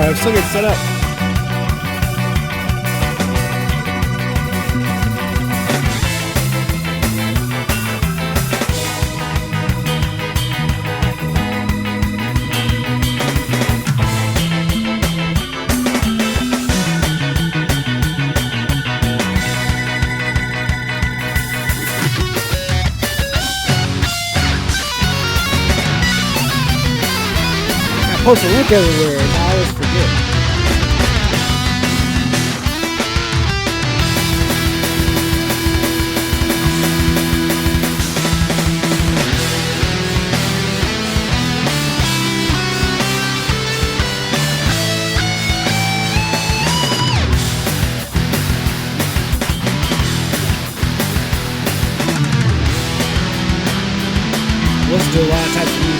Alright, I'm still getting set up. Post a link everywhere, and I always forget. Let's do a lot of types of music.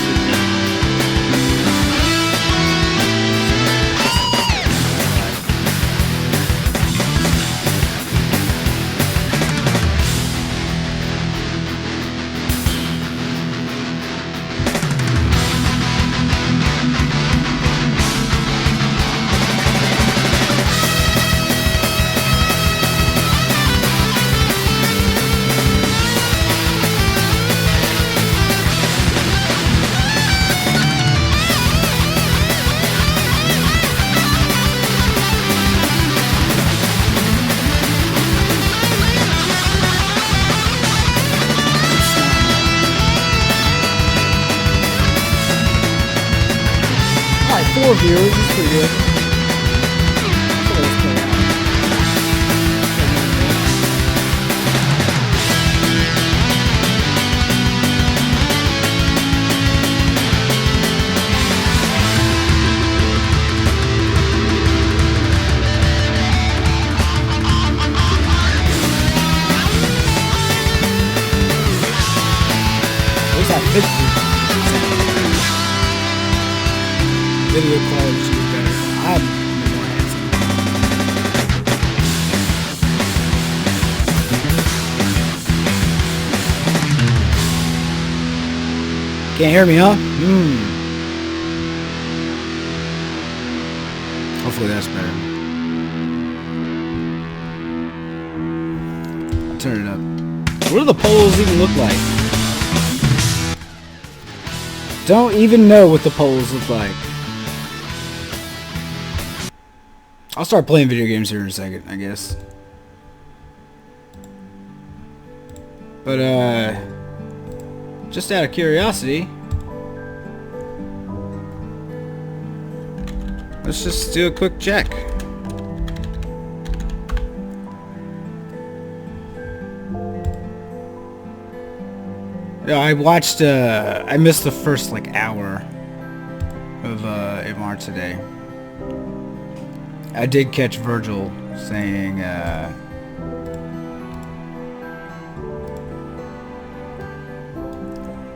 Alright, 4 viewers is pretty good. So let's play out. At least I have 50. Video quality is better. I'm more handsome. Can't hear me, huh? Hopefully that's better. I'll turn it up. What do the polls even look like? Don't even know what the polls look like. I'll start playing video games here in a second, I guess. But, just out of curiosity, let's just do a quick check. Yeah, I watched, I missed the first, like, hour of, MR today. I did catch Virgil saying,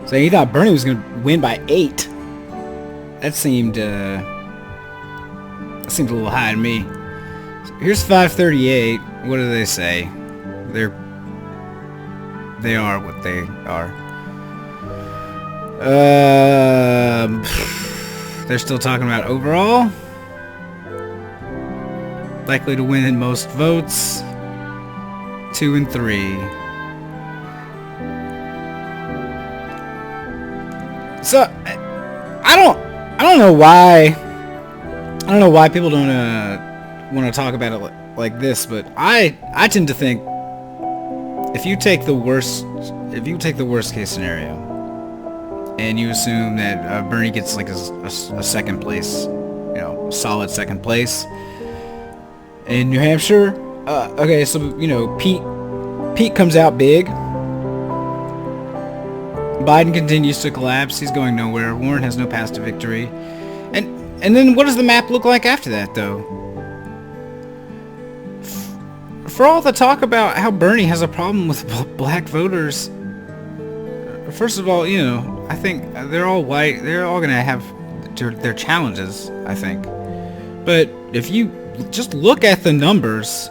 saying he thought Bernie was going to win by 8. That seemed a little high to me. Here's 538. What do they say? They are what they are. They're still talking about overall. Likely to win in most votes. 2 and 3. So I don't know why. I don't know why people don't want to talk about it like this, but I tend to think if you take the worst case scenario and you assume that Bernie gets like a second place, solid second place in New Hampshire. Okay, so Pete comes out big. Biden continues to collapse. He's going nowhere. Warren has no path to victory. And then what does the map look like after that, though? For all the talk about how Bernie has a problem with black voters, first of all, I think they're all white. They're all going to have their challenges, I think. But if you just look at the numbers,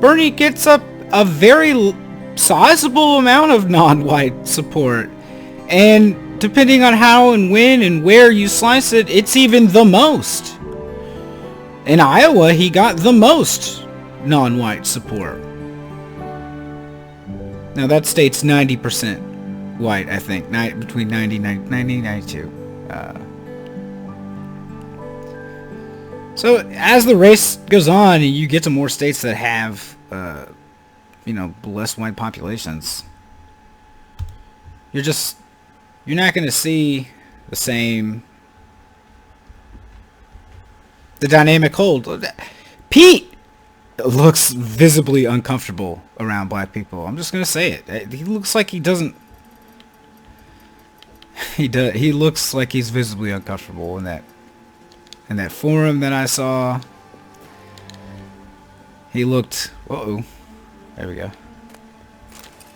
Bernie gets up a very sizable amount of non-white support. And depending on how and when and where you slice it, it's even the most. In Iowa, he got the most non-white support. Now that state's 90% white, I think, between 90 and 92. So as the race goes on, and you get to more states that have, less white populations, you're not going to see the dynamic hold. Pete looks visibly uncomfortable around black people. I'm just going to say it. He looks like he doesn't. He looks like he's visibly uncomfortable in that forum that I saw. He looked. Uh-oh. There we go.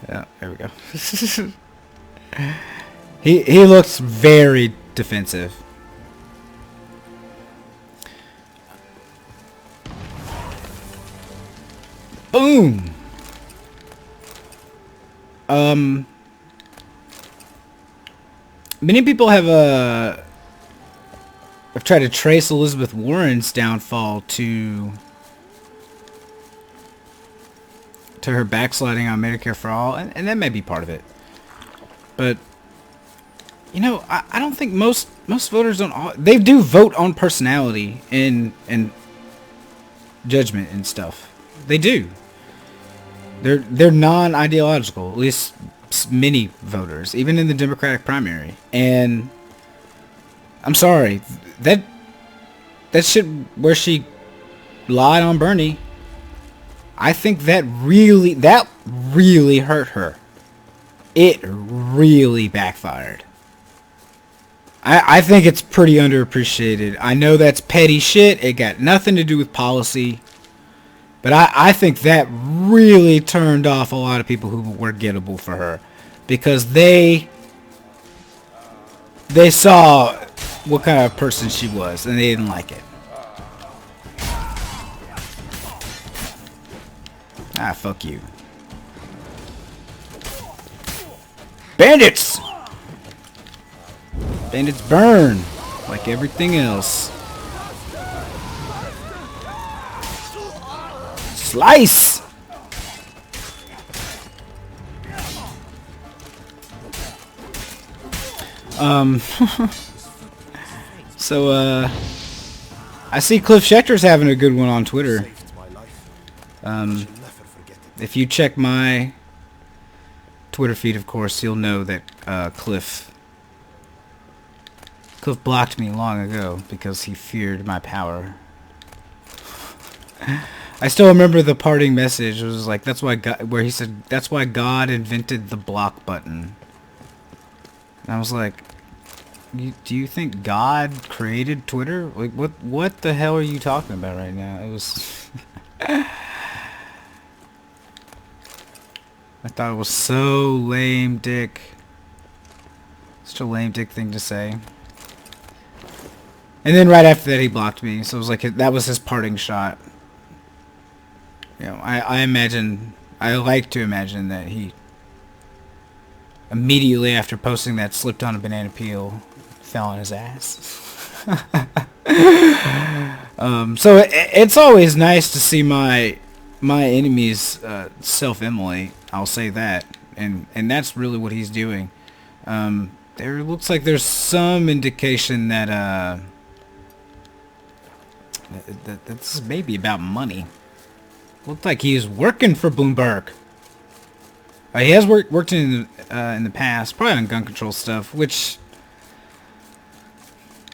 Yeah, there we go. He looks very defensive. Boom. Many people have tried to trace Elizabeth Warren's downfall to her backsliding on Medicare for All, and that may be part of it. But I don't think most voters they do vote on personality and judgment and stuff. They do. They're non-ideological, at least many voters, even in the Democratic primary. And I'm sorry, that shit where she lied on Bernie, I think that really hurt her. It really backfired. I think it's pretty underappreciated. I know that's petty shit. It got nothing to do with policy. But I think that really turned off a lot of people who were gettable for her. Because they saw what kind of person she was, and they didn't like it. Ah, fuck you. Bandits! Bandits burn, like everything else. Slice! So, I see Cliff Schecter's having a good one on Twitter. If you check my Twitter feed, of course, you'll know that Cliff blocked me long ago because he feared my power. I still remember the parting message. It was like, that's why God, where he said, that's why God invented the block button. And I was like, do you think God created Twitter? Like, what the hell are you talking about right now? It was I thought it was so lame dick. Such a lame dick thing to say. And then right after that he blocked me, so it was like that was his parting shot. You know, I like to imagine that he immediately after posting that slipped on a banana peel, fell on his ass. So it's always nice to see my enemies self-immolate. I'll say that, and that's really what he's doing. There looks like there's some indication that that this is maybe about money. Looked like he's working for Bloomberg. He has worked in the past, probably on gun control stuff, which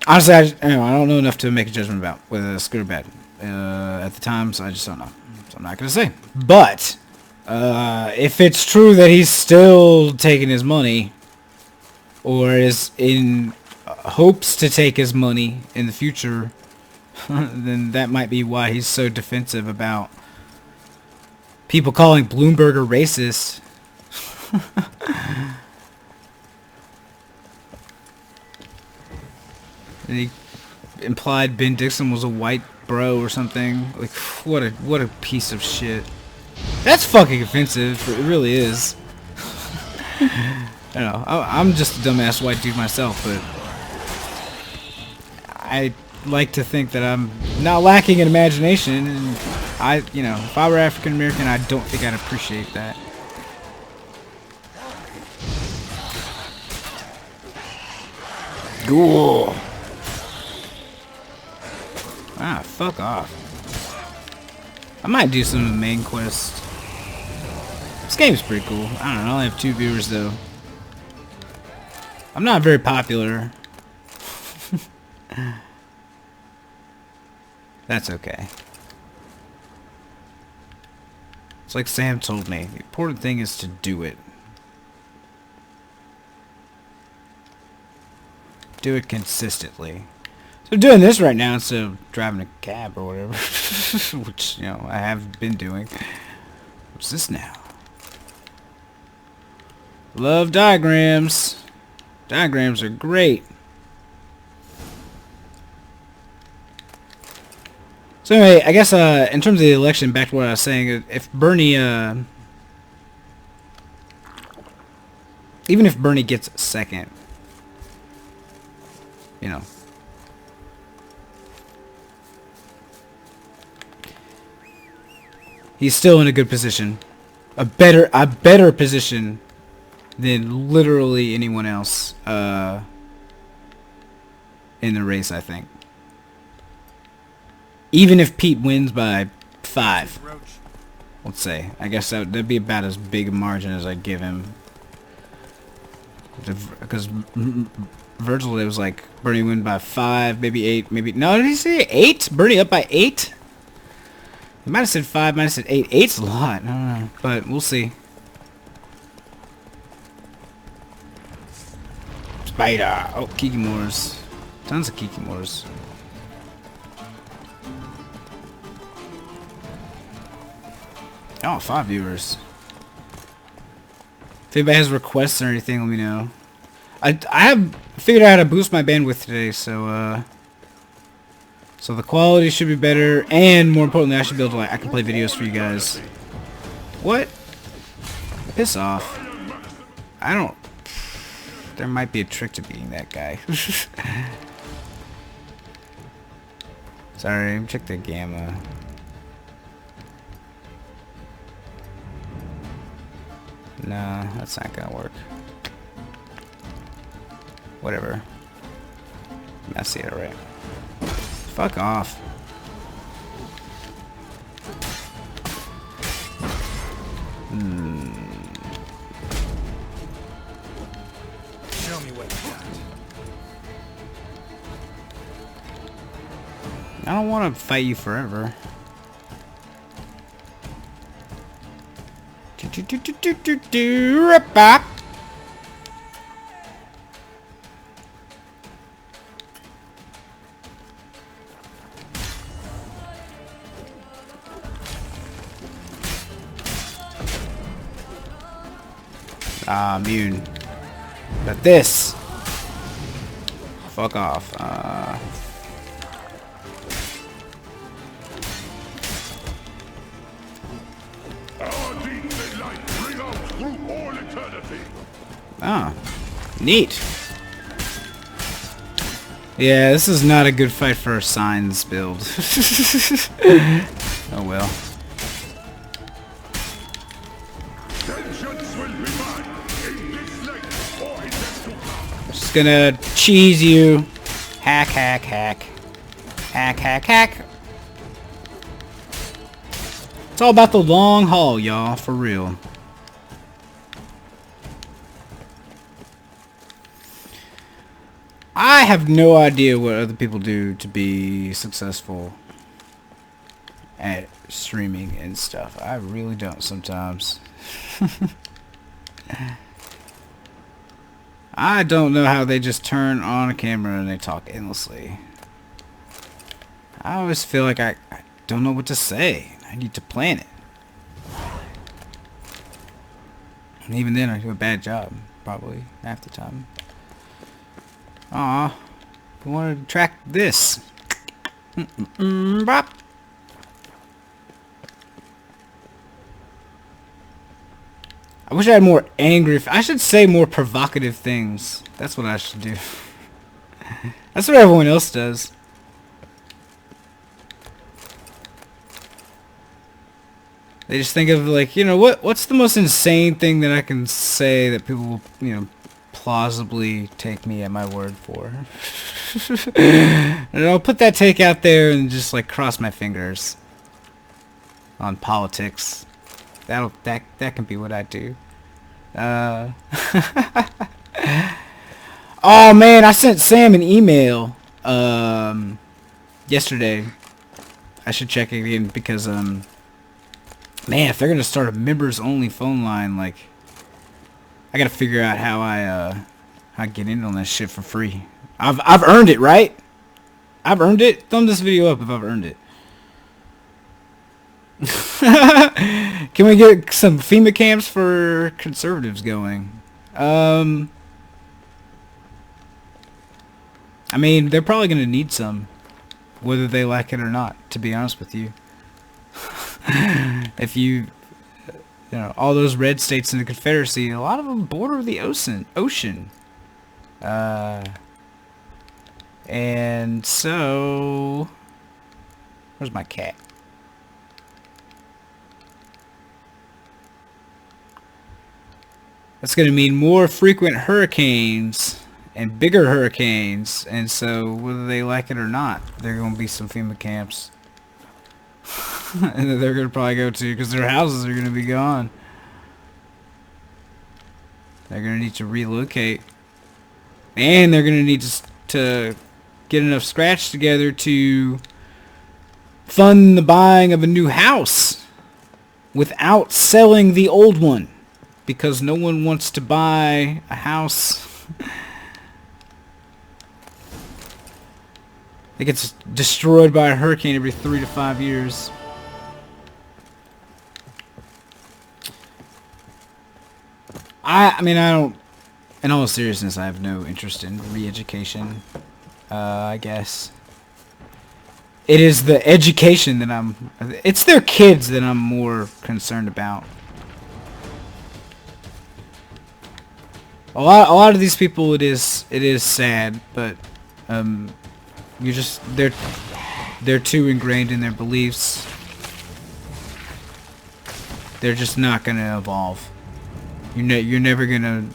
honestly I don't know enough to make a judgment about whether it's good or bad at the time, so I just don't know. So I'm not gonna say. But if it's true that he's still taking his money, or is in hopes to take his money in the future, then that might be why he's so defensive about people calling Bloomberg a racist. And he implied Ben Dixon was a white bro or something. Like, what a piece of shit. That's fucking offensive. It really is. I don't know. I'm just a dumbass white dude myself, but like to think that I'm not lacking in imagination, and you know, if I were African American, I don't think I'd appreciate that. Cool. Ah, fuck off. I might do some of the main quest. This game's pretty cool. I don't know, I only have 2 viewers though. I'm not very popular. That's okay. It's like Sam told me, the important thing is to do it. Do it consistently. So I'm doing this right now instead of driving a cab or whatever. Which, you know, I have been doing. What's this now? Love diagrams. Diagrams are great. So anyway, I guess in terms of the election, back to what I was saying, if Bernie, even if Bernie gets second, you know, he's still in a good position, a better position than literally anyone else in the race, I think. Even if Pete wins by 5, let's say, I guess that'd be about as big a margin as I'd give him. Because Virgil, it was like Bernie win by 5, maybe 8, maybe no. Did he say 8? Bernie up by 8? He might have said 5, might have said 8. 8's a lot. I don't know, but we'll see. Spider. Oh, Kikimores. Tons of Kikimores. Oh, 5 viewers. If anybody has requests or anything, let me know. I have figured out how to boost my bandwidth today, so so the quality should be better, and more importantly, I should be able to, like, I can play videos for you guys. What? Piss off. I don't. There might be a trick to beating that guy. Sorry, check the gamma. Nah, that's not gonna work. Whatever. I see it right. Fuck off. Show me what you got. I don't want to fight you forever. Ah, immune. But this. Fuck off. Oh, neat. Yeah, this is not a good fight for a signs build. Oh well. Just gonna cheese you. Hack, hack, hack. Hack, hack, hack. It's all about the long haul, y'all, for real. I have no idea what other people do to be successful at streaming and stuff. I really don't sometimes. I don't know how they just turn on a camera and they talk endlessly. I always feel like I don't know what to say. I need to plan it. And even then I do a bad job, probably, half the time. Aw, I want to track this. Bop. I wish I had more angry. I should say more provocative things. That's what I should do. That's what everyone else does. They just think of like, you know, what's the most insane thing that I can say that people will, you know, plausibly take me at my word for. And I'll put that take out there and just like cross my fingers on politics. That can be what I do. Oh man, I sent Sam an email yesterday. I should check it again because man, if they're gonna start a members only phone line, like I gotta figure out how I get in on this shit for free. I've earned it, right? I've earned it. Thumb this video up if I've earned it. Can we get some FEMA camps for conservatives going? I mean, they're probably gonna need some, whether they like it or not, to be honest with you. If you know, all those red states in the Confederacy, a lot of them border the ocean. And so, where's my cat? That's going to mean more frequent hurricanes and bigger hurricanes. And so, whether they like it or not, there are going to be some FEMA camps. And that they're going to probably go to because their houses are going to be gone. They're going to need to relocate. And they're going to need to get enough scratch together to fund the buying of a new house without selling the old one. Because no one wants to buy a house that gets destroyed by a hurricane every 3 to 5 years. I mean, I don't, in all seriousness, I have no interest in re-education, I guess. It is the education that it's their kids that I'm more concerned about. A lot of these people, it is sad, but, they're too ingrained in their beliefs. They're just not gonna evolve. You're never gonna.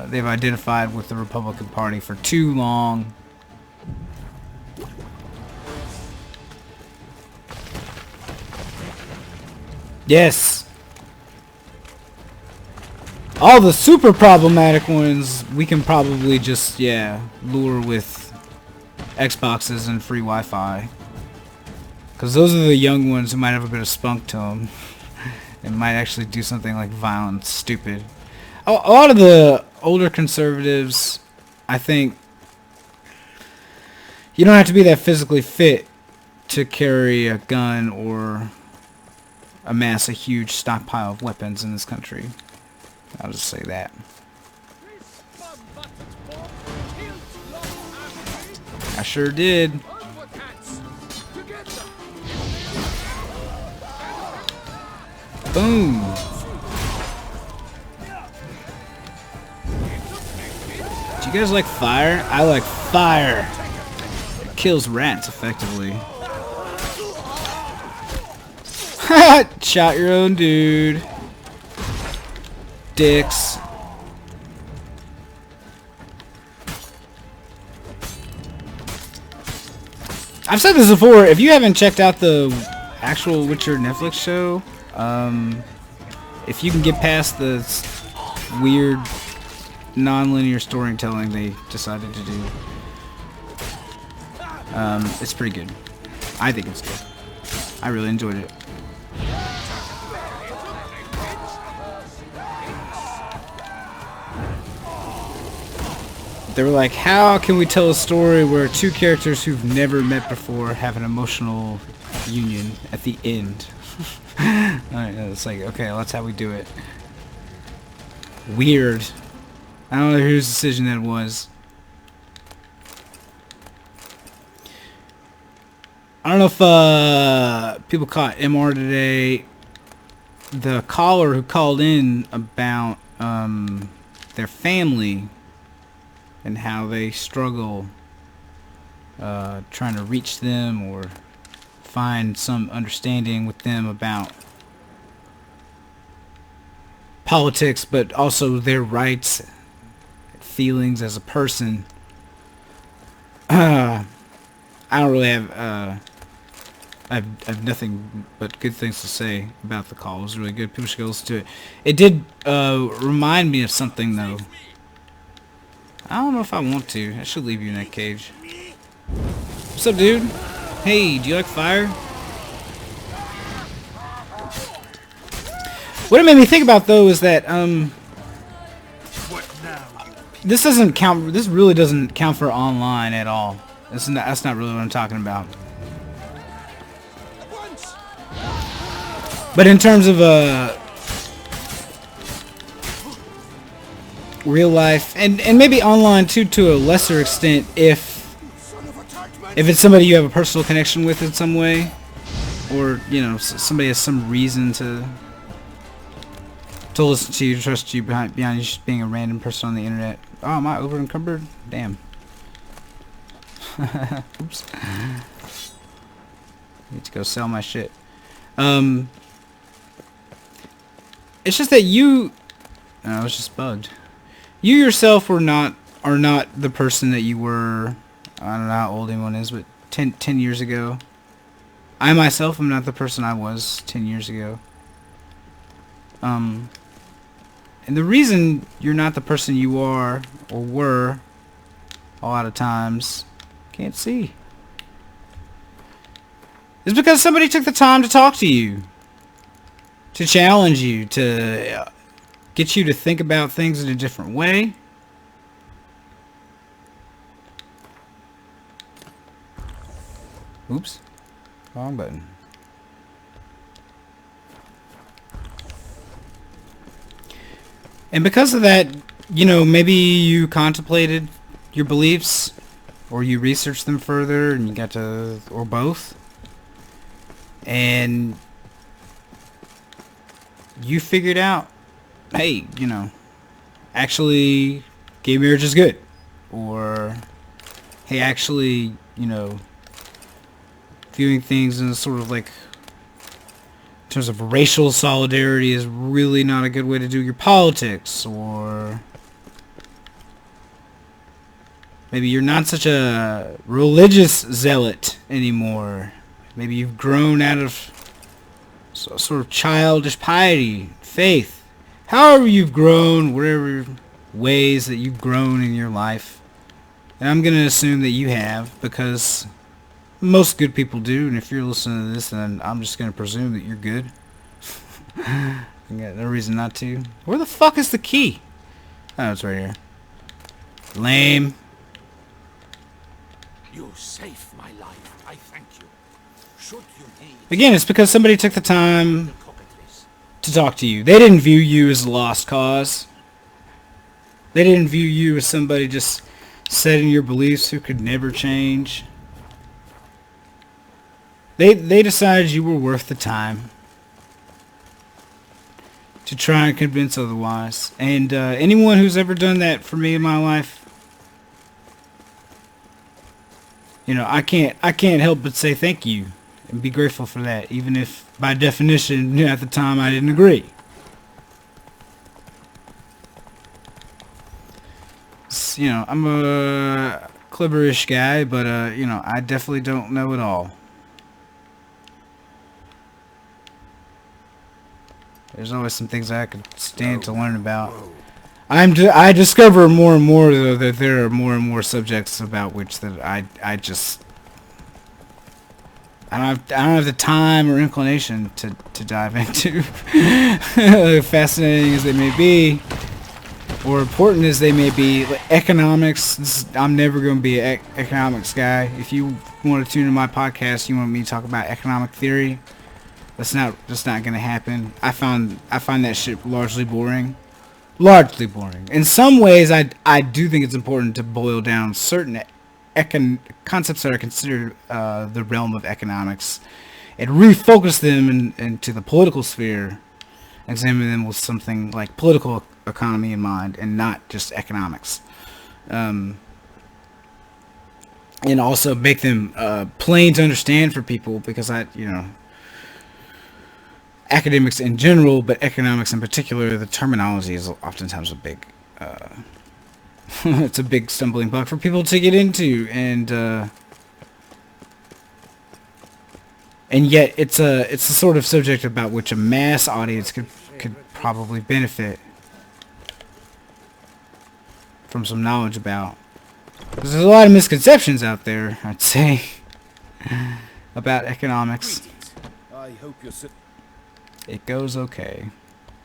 They've identified with the Republican Party for too long. Yes. All the super problematic ones, we can probably just, lure with Xboxes and free Wi-Fi. Because those are the young ones who might have a bit of spunk to them. And might actually do something like violent, stupid. A lot of the older conservatives, I think, you don't have to be that physically fit to carry a gun or amass a huge stockpile of weapons in this country. I'll just say that. I sure did. Boom. Do you guys like fire? I like fire. It kills rats effectively. Shot your own dude. Dicks. I've said this before, if you haven't checked out the actual Witcher Netflix show, if you can get past the weird non-linear storytelling they decided to do, it's pretty good. I think it's good. I really enjoyed it. They were like, how can we tell a story where two characters who've never met before have an emotional union at the end? Alright, it's like, okay, well, that's how we do it. Weird. I don't know whose decision that was. I don't know if people caught MR today. The caller who called in about their family and how they struggle trying to reach them or find some understanding with them about politics, but also their rights, feelings as a person. I don't really have I've nothing but good things to say about the call. It was really good. People should go listen to it. It did remind me of something, though. I don't know if I want to. I should leave you in that cage. What's up, dude? Hey, do you like fire? What it made me think about, though, is that this doesn't count. This really doesn't count for online at all. That's not really what I'm talking about. But in terms of real life and maybe online too, to a lesser extent, if it's somebody you have a personal connection with in some way, or you know, somebody has some reason to listen to you, trust you beyond you just being a random person on the internet. Oh, am I over encumbered? Damn. Oops. Need to go sell my shit. It's just that you... No, I was just bugged. You yourself are not the person that you were... I don't know how old anyone is, but 10 years ago. I myself am not the person I was 10 years ago. And the reason you're not the person you are, or were, a lot of times, can't see, is because somebody took the time to talk to you. To challenge you, to get you to think about things in a different way. Oops. Wrong button. And because of that, you know, maybe you contemplated your beliefs, or you researched them further, and you got to, or both. And you figured out, hey, you know, actually, gay marriage is good. Or, hey, actually, you know, viewing things in a sort of like, in terms of racial solidarity is really not a good way to do your politics. Or maybe you're not such a religious zealot anymore. Maybe you've grown out of sort of childish piety, faith. However you've grown, whatever ways that you've grown in your life. And I'm going to assume that you have, because most good people do. And if you're listening to this, then I'm just going to presume that you're good. I got no reason not to. Where the fuck is the key? Oh, it's right here. Lame. You saved my life. I thank you. Should you need... Again, it's because somebody took the time to talk to you. They didn't view you as a lost cause. They didn't view you as somebody just set in your beliefs who could never change. They decided you were worth the time to try and convince otherwise. And anyone who's ever done that for me in my life, you know, I can't help but say thank you and be grateful for that, even if by definition at the time I didn't agree. You know, I'm a clebberish guy, but you know, I definitely don't know it all. There's always some things I could stand to learn about. I discover more and more, though, that there are more and more subjects about which that I don't have the time or inclination to dive into. Fascinating as they may be, or important as they may be, like economics. I'm never going to be an economics guy. If you want to tune in my podcast, you want me to talk about economic theory, that's not going to happen. I find that shit largely boring. Largely boring. In some ways, I do think it's important to boil down certain concepts that are considered the realm of economics and refocus them into the political sphere, examine them with something like political economy in mind and not just economics. And also make them plain to understand for people, because academics in general, but economics in particular, the terminology is oftentimes a big, it's a big stumbling block for people to get into, and yet it's a sort of subject about which a mass audience could probably benefit from some knowledge about. There's a lot of misconceptions out there, I'd say, about economics. I hope you're It goes okay.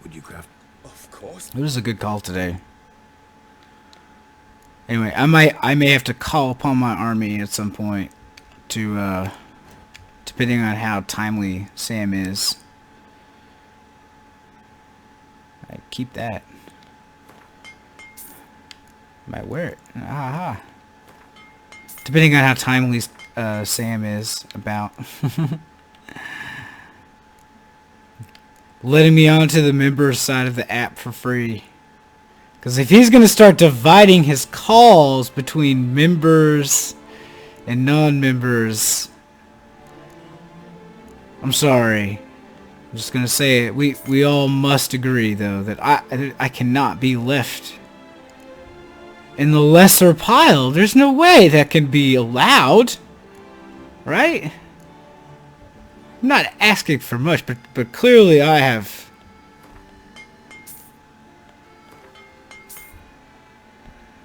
Would you craft? Of course. It was a good call today. Anyway, I may have to call upon my army at some point to depending on how timely Sam is. I keep that. Might wear it. Aha. Depending on how timely Sam is about letting me onto the members side of the app for free. Because if he's going to start dividing his calls between members and non-members, I'm sorry. I'm just going to say it. We all must agree, though, that I cannot be left in the lesser pile. There's no way that can be allowed. Right? I'm not asking for much, but clearly I have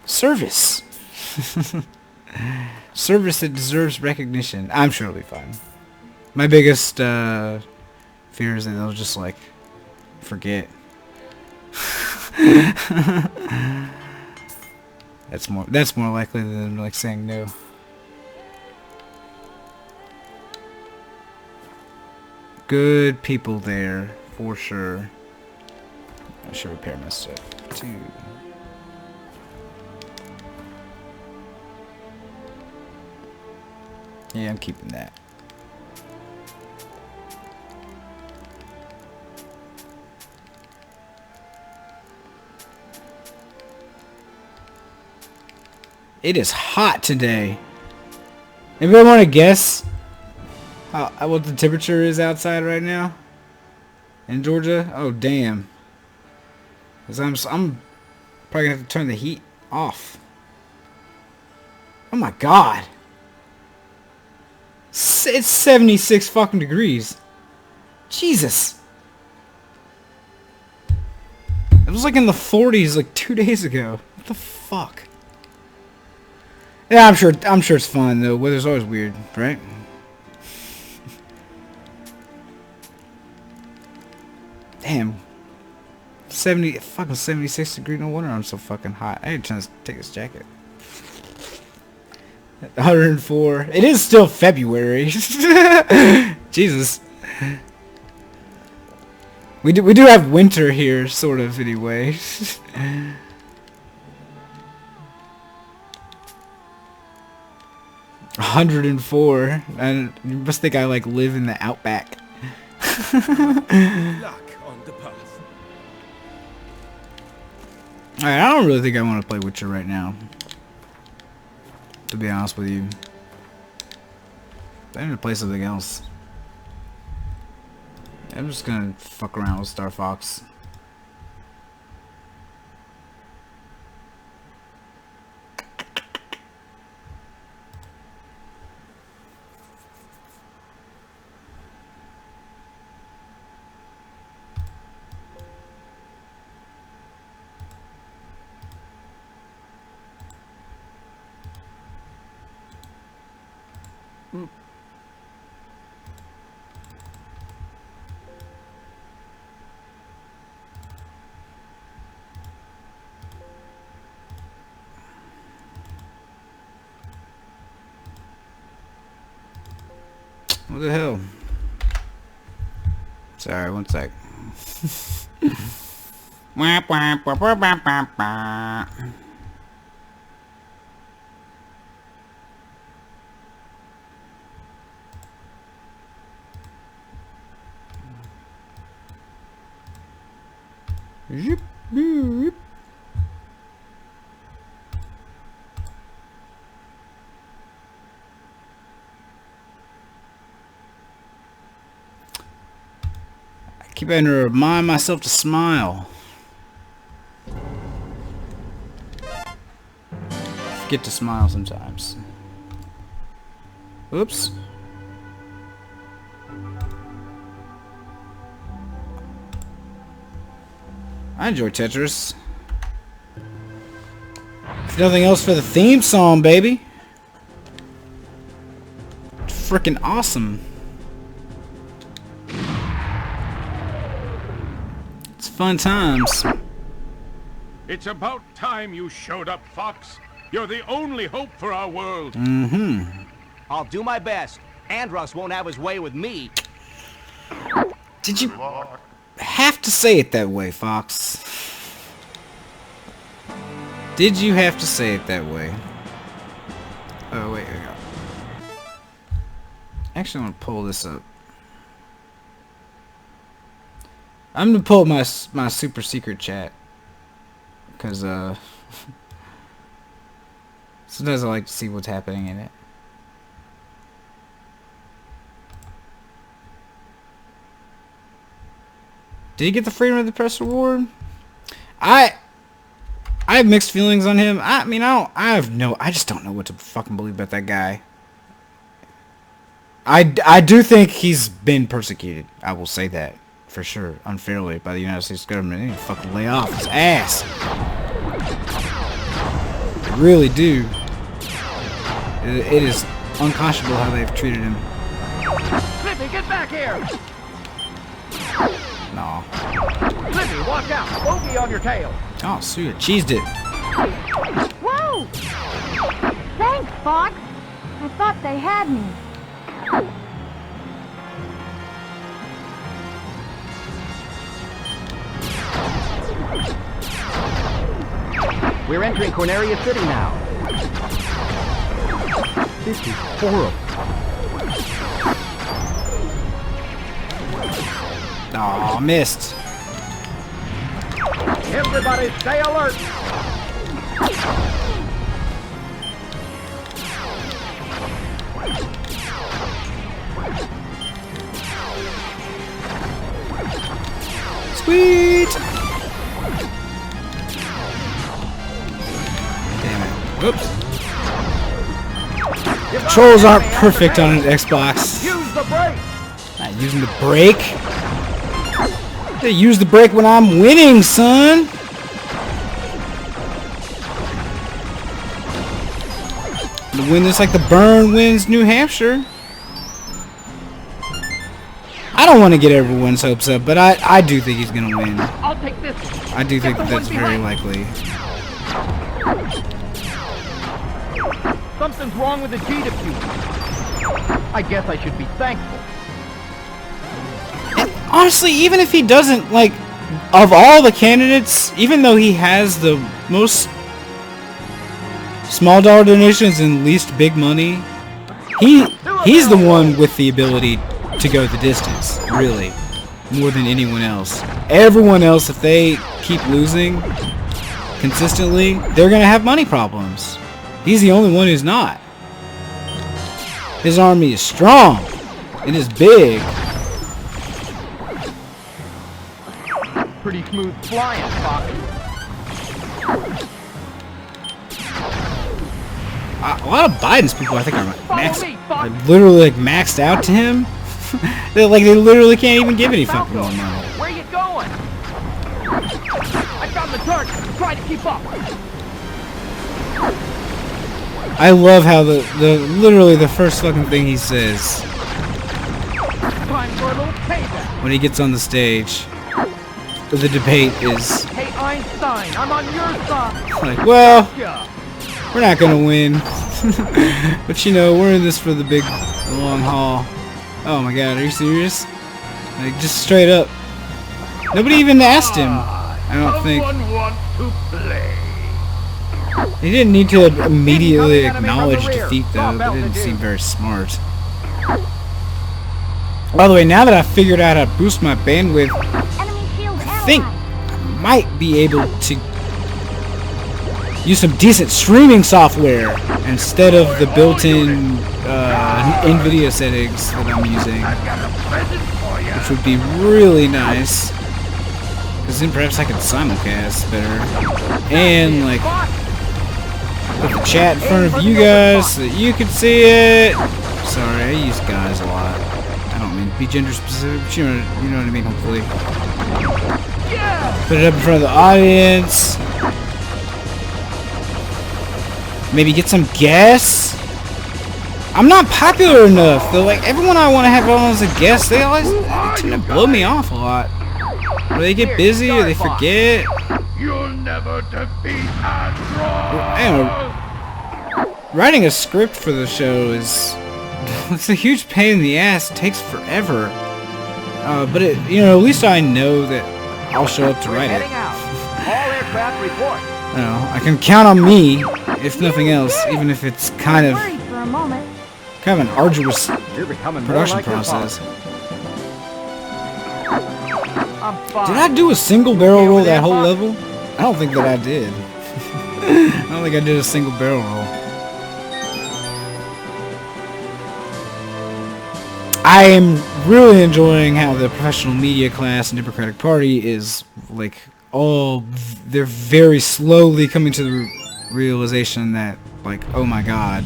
service. Service that deserves recognition. I'm sure it'll be fine. My biggest fear is that they'll just like forget. That's more likely than like saying no. Good people there for sure. I should repair my stuff too. Yeah, I'm keeping that. It is hot today. Anybody want to guess what the temperature is outside right now in Georgia? Oh damn! 'Cause I'm probably gonna have to turn the heat off. Oh my god! It's 76 fucking degrees. Jesus! It was like in the 40s like 2 days ago. What the fuck? Yeah, I'm sure it's fun though. Weather's always weird, right? Damn. 76 degree, no wonder I'm so fucking hot. I need to take this jacket. 104. It is still February. Jesus. We do have winter here, sort of, anyway. 104. And you must think I like live in the outback. Luck on the path. Alright, I don't really think I want to play Witcher right now. To be honest with you. I need to play something else. I'm just gonna fuck around with Star Fox. What the hell? Sorry, one sec. Yep, yep. keep having to remind myself to smile. Forget to smile sometimes. Oops. I enjoy Tetris. If nothing else for the theme song, baby. It's freaking awesome. It's fun times. It's about time you showed up, Fox. You're the only hope for our world. Mm-hmm. I'll do my best. Andros won't have his way with me. Did you have to say it that way, Fox? Did you have to say it that way? Oh, wait, here we go. Actually, I'm gonna pull this up. I'm gonna pull my super secret chat. Because, sometimes I like to see what's happening in it. Did he get the Freedom of the Press award? I have mixed feelings on him. I mean, I just don't know what to fucking believe about that guy. I do think he's been persecuted. I will say that for sure, unfairly by the United States government. They need to fucking lay off his ass. I really do. It is unconscionable how they've treated him. Flippy, get back here! No. Flippy, watch out! Bogey on your tail! Oh, sweet. Cheesed it. Whoa! Thanks, Fox. I thought they had me. We're entering Corneria City now. This is horrible. Aw, missed. Everybody stay alert! Sweet! Damn it. Oops. Controls aren't perfect on an Xbox. Use the brake! Not using the brake? They use the brake when I'm winning, son! To win this like the Burn wins New Hampshire. I don't want to get everyone's hopes up, but I do think he's gonna win. I'll take this. I do think that's very likely. Something's wrong with the G diffuser. I guess I should be thankful. And honestly, even if he doesn't, like, of all the candidates, even though he has the most small dollar donations and least big money, he's the one with the ability to go the distance, really, more than anyone else. Everyone else, if they keep losing consistently, they're gonna have money problems. He's the only one who's not. His army is strong. It is big. Pretty smooth flying, Fox. A lot of Biden's people, I think, are literally like maxed out to him. They literally can't even give any fucking more money. Where you going? I found the target. Try to keep up. I love how literally the first fucking thing he says Time for a little payback. when he gets on the stage, the debate is Hey Einstein, I'm on your side. like, well, Yeah. we're not gonna win, but you know, we're in this for the long haul. Oh my god, are you serious? Like, just straight up. Nobody even asked him. I don't think. Someone want to play. He didn't need to immediately acknowledge defeat, though. That didn't seem very smart. By the way, now that I've figured out how to boost my bandwidth, I think I might be able to use some decent streaming software instead of the built-in NVIDIA settings that I'm using. I've got a present for which would be really nice. Because then perhaps I could simulcast better. And, like, put the chat in front of you guys so that you can see it. Sorry, I use guys a lot. I don't mean to be gender specific, but you know what I mean, hopefully. Put it up in front of the audience. Maybe get some guests. I'm not popular enough. Though, like, everyone I want to have on as a guest, they always tend to blow me off a lot. Or they get busy, or they forget. You'll never defeat Android. I don't know. Writing a script for the show is it's a huge pain in the ass. It takes forever. But it, at least I know that I'll show up to write it. All aircraft report. I don't know. I can count on me, if nothing else, even if it's kind of an arduous production process. Did I do a single barrel roll that whole level? I don't think that I did. I don't think I did a single barrel roll. I am really enjoying how the professional media class and Democratic Party is, like, they're very slowly coming to the realization that, like, oh my god,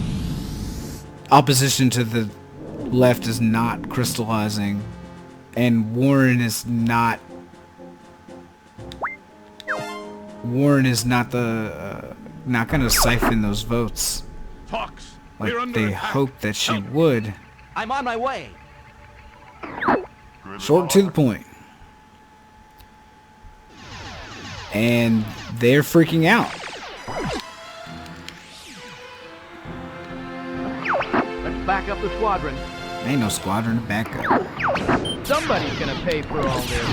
opposition to the left is not crystallizing, and Warren is not not gonna siphon those votes Fox, like we're under they attack. hoped that she Help. would. I'm on my way. Short to the point. And they're freaking out. Let's back up the squadron. Ain't no squadron to back up. Somebody's gonna pay for all this.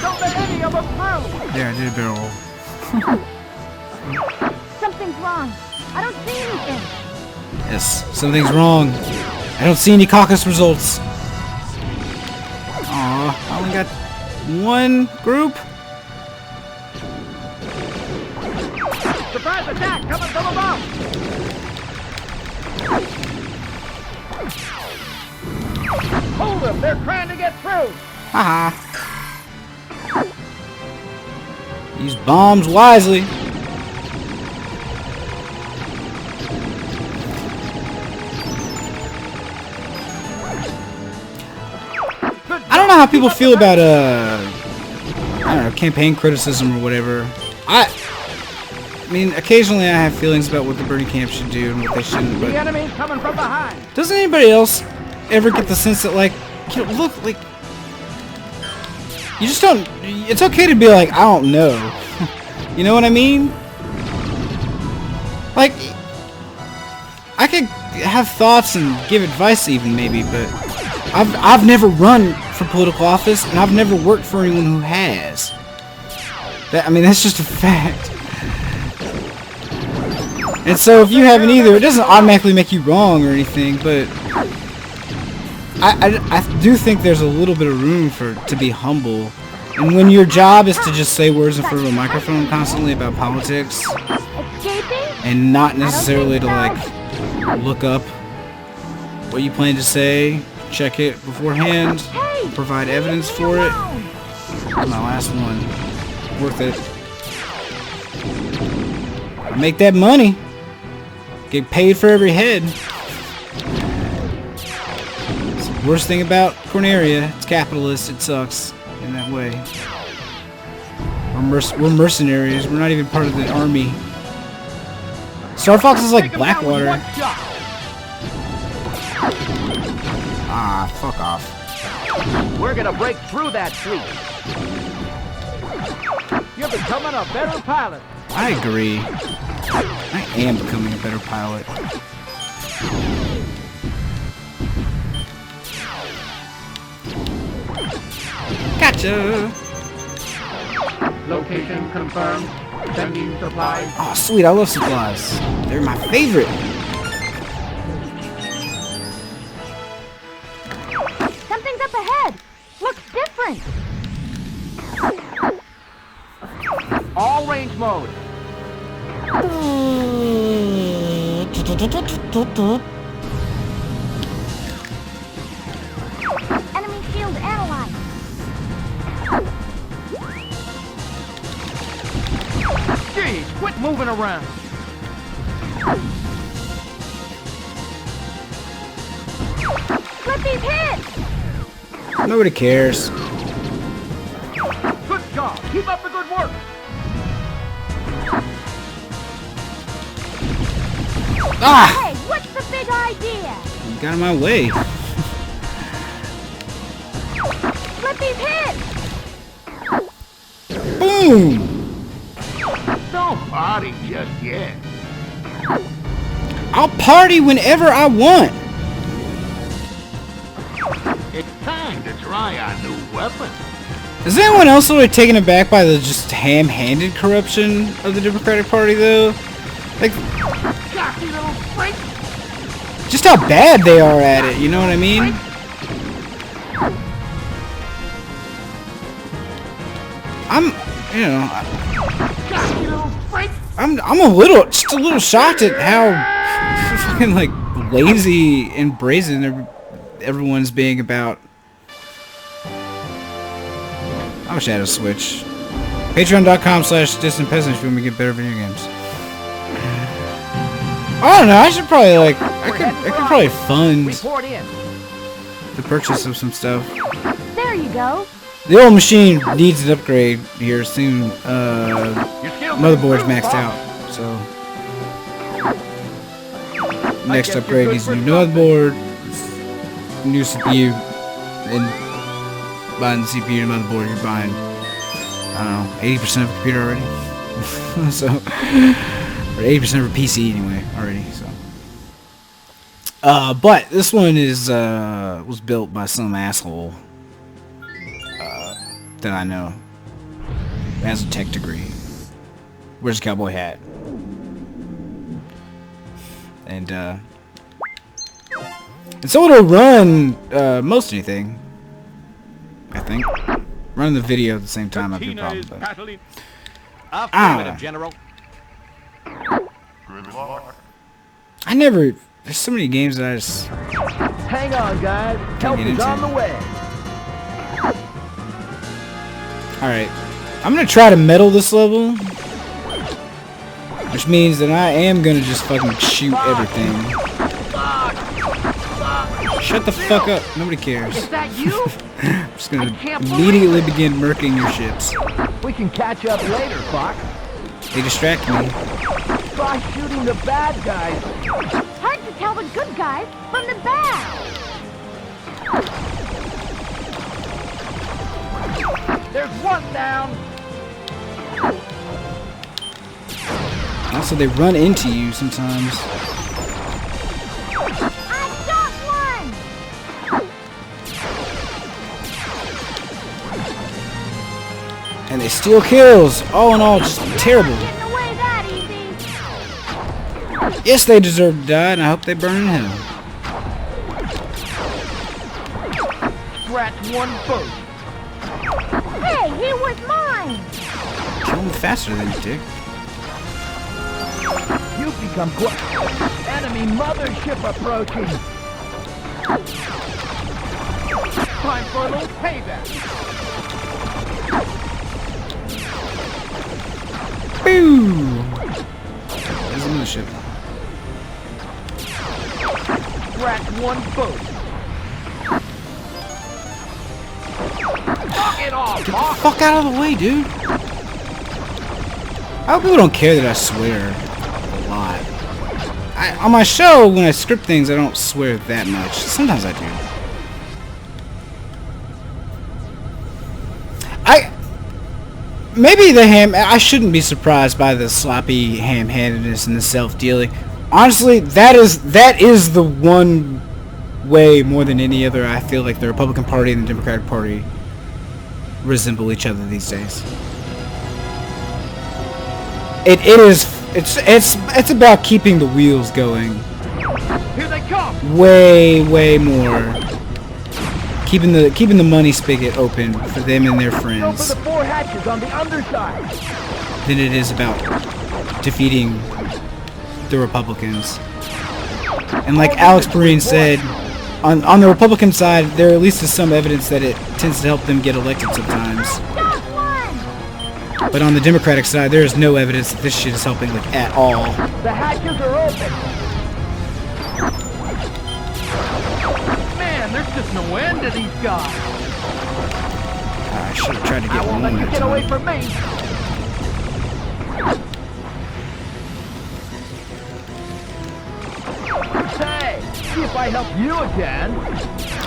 Don't let any of them through! There, I did a barrel roll. Something's wrong. I don't see anything. Yes, something's wrong. I don't see any caucus results. Aw, I only got one group. Surprise attack coming from above! Hold them! They're trying to get through! Haha. Use bombs wisely. I don't know how people feel about I don't know, campaign criticism or whatever. I mean, occasionally I have feelings about what the Bernie camp should do and what they shouldn't, The but enemy's coming from behind! doesn't anybody else ever get the sense that, like, look, like, you just don't, it's okay to be like, I don't know. You know what I mean? Like, I could have thoughts and give advice even maybe, but I've never run for political office, and I've never worked for anyone who has. I mean, that's just a fact. And so if you haven't either, it doesn't automatically make you wrong or anything, but I do think there's a little bit of room to be humble. And when your job is to just say words in front of a microphone constantly about politics, and not necessarily to, like, look up what you plan to say, check it beforehand, provide evidence for it. That's my last one. Worth it. I make that money. Get paid for every head. It's the worst thing about Corneria. It's capitalist. It sucks in that way. We're mercenaries. We're not even part of the army. Star Fox is like Blackwater. Ah, fuck off. We're gonna break through that fleet. You're becoming a better pilot. I agree. I am becoming a better pilot. Gotcha! Location confirmed. Sending supplies. Oh, sweet, I love supplies. They're my favorite. Something's up ahead. Looks different. All range mode. Enemy shield analyzed. Jeez, quit moving around. Flippy's hit! Nobody cares. Good job. Keep up the good work. Ah! Hey, what's the big idea? You got in my way. Flippy's hit! Boom! Don't party just yet. I'll party whenever I want. It's time to try our new weapon. Is anyone else sort of taken aback by the just ham-handed corruption of the Democratic Party, though? Like, Cocky little freak. just how bad they are at it, you know what I mean? Cocky little freak. I'm just a little shocked at how fucking, like, lazy and brazen everyone's being about. I wish I had a Switch. Patreon.com/DistantPeasant if you want me to get better video games. I don't know, I should probably, like, I could probably fund Report in. the purchase of some stuff. There you go. The old machine needs an upgrade here soon. Your skills Motherboard's improved, maxed boss. out, so next guess you're upgrade good needs a for new something. motherboard, new CPU, and buying the CPU and motherboard, you're buying, I don't know, 80% of the computer already. So, or 80% of a PC anyway already. So, but this one is was built by some asshole that I know has a tech degree. Wears a cowboy hat. And so it'll run most anything. I think. Run the video at the same time I've been Tina problem is with. battling. Affirmative, General. I never. There's so many games that I just. Hang on, guys. Help get is into. on the way. Alright. I'm gonna try to medal this level. Which means that I am gonna just fucking shoot everything. Shut the fuck up. Nobody cares. Is that you? I'm just gonna can't immediately begin murking your ships. We can catch up later, Fox. They distract me. Try shooting the bad guys. Hard to tell the good guys from the bad. There's one down. Also, they run into you sometimes. I got one. And they steal kills. All in all, just terrible. Getting away that easy. Yes, they deserve to die, and I hope they burn in hell. Scratch one boat. Hey, he was mine. Kill them faster than you, dick. You've become quite... Enemy mothership approaching. Time for a little payback. Boo! There's another ship. Scratch one boat. Knock it off, Get the boss. fuck out of the way, dude. I hope people don't care that I swear a lot. On my show, when I script things, I don't swear that much. Sometimes I do. Maybe I shouldn't be surprised by the sloppy ham-handedness and the self-dealing. Honestly, that is the one way more than any other I feel like the Republican Party and the Democratic Party resemble each other these days. It's about keeping the wheels going. Here they come. Way more. Keeping the money spigot open for them and their Go for friends the 4 hatches on the underside. than it is about defeating the Republicans. And like Alex Perrine said, on the Republican side, there at least is some evidence that it tends to help them get elected sometimes. But on the Democratic side, there is no evidence that this shit is helping, like, at all. The hatches are open. Man, there's just no end to these guys. I should have tried to I get won't one let you at a get away time. from me. Hey, see if I help you again.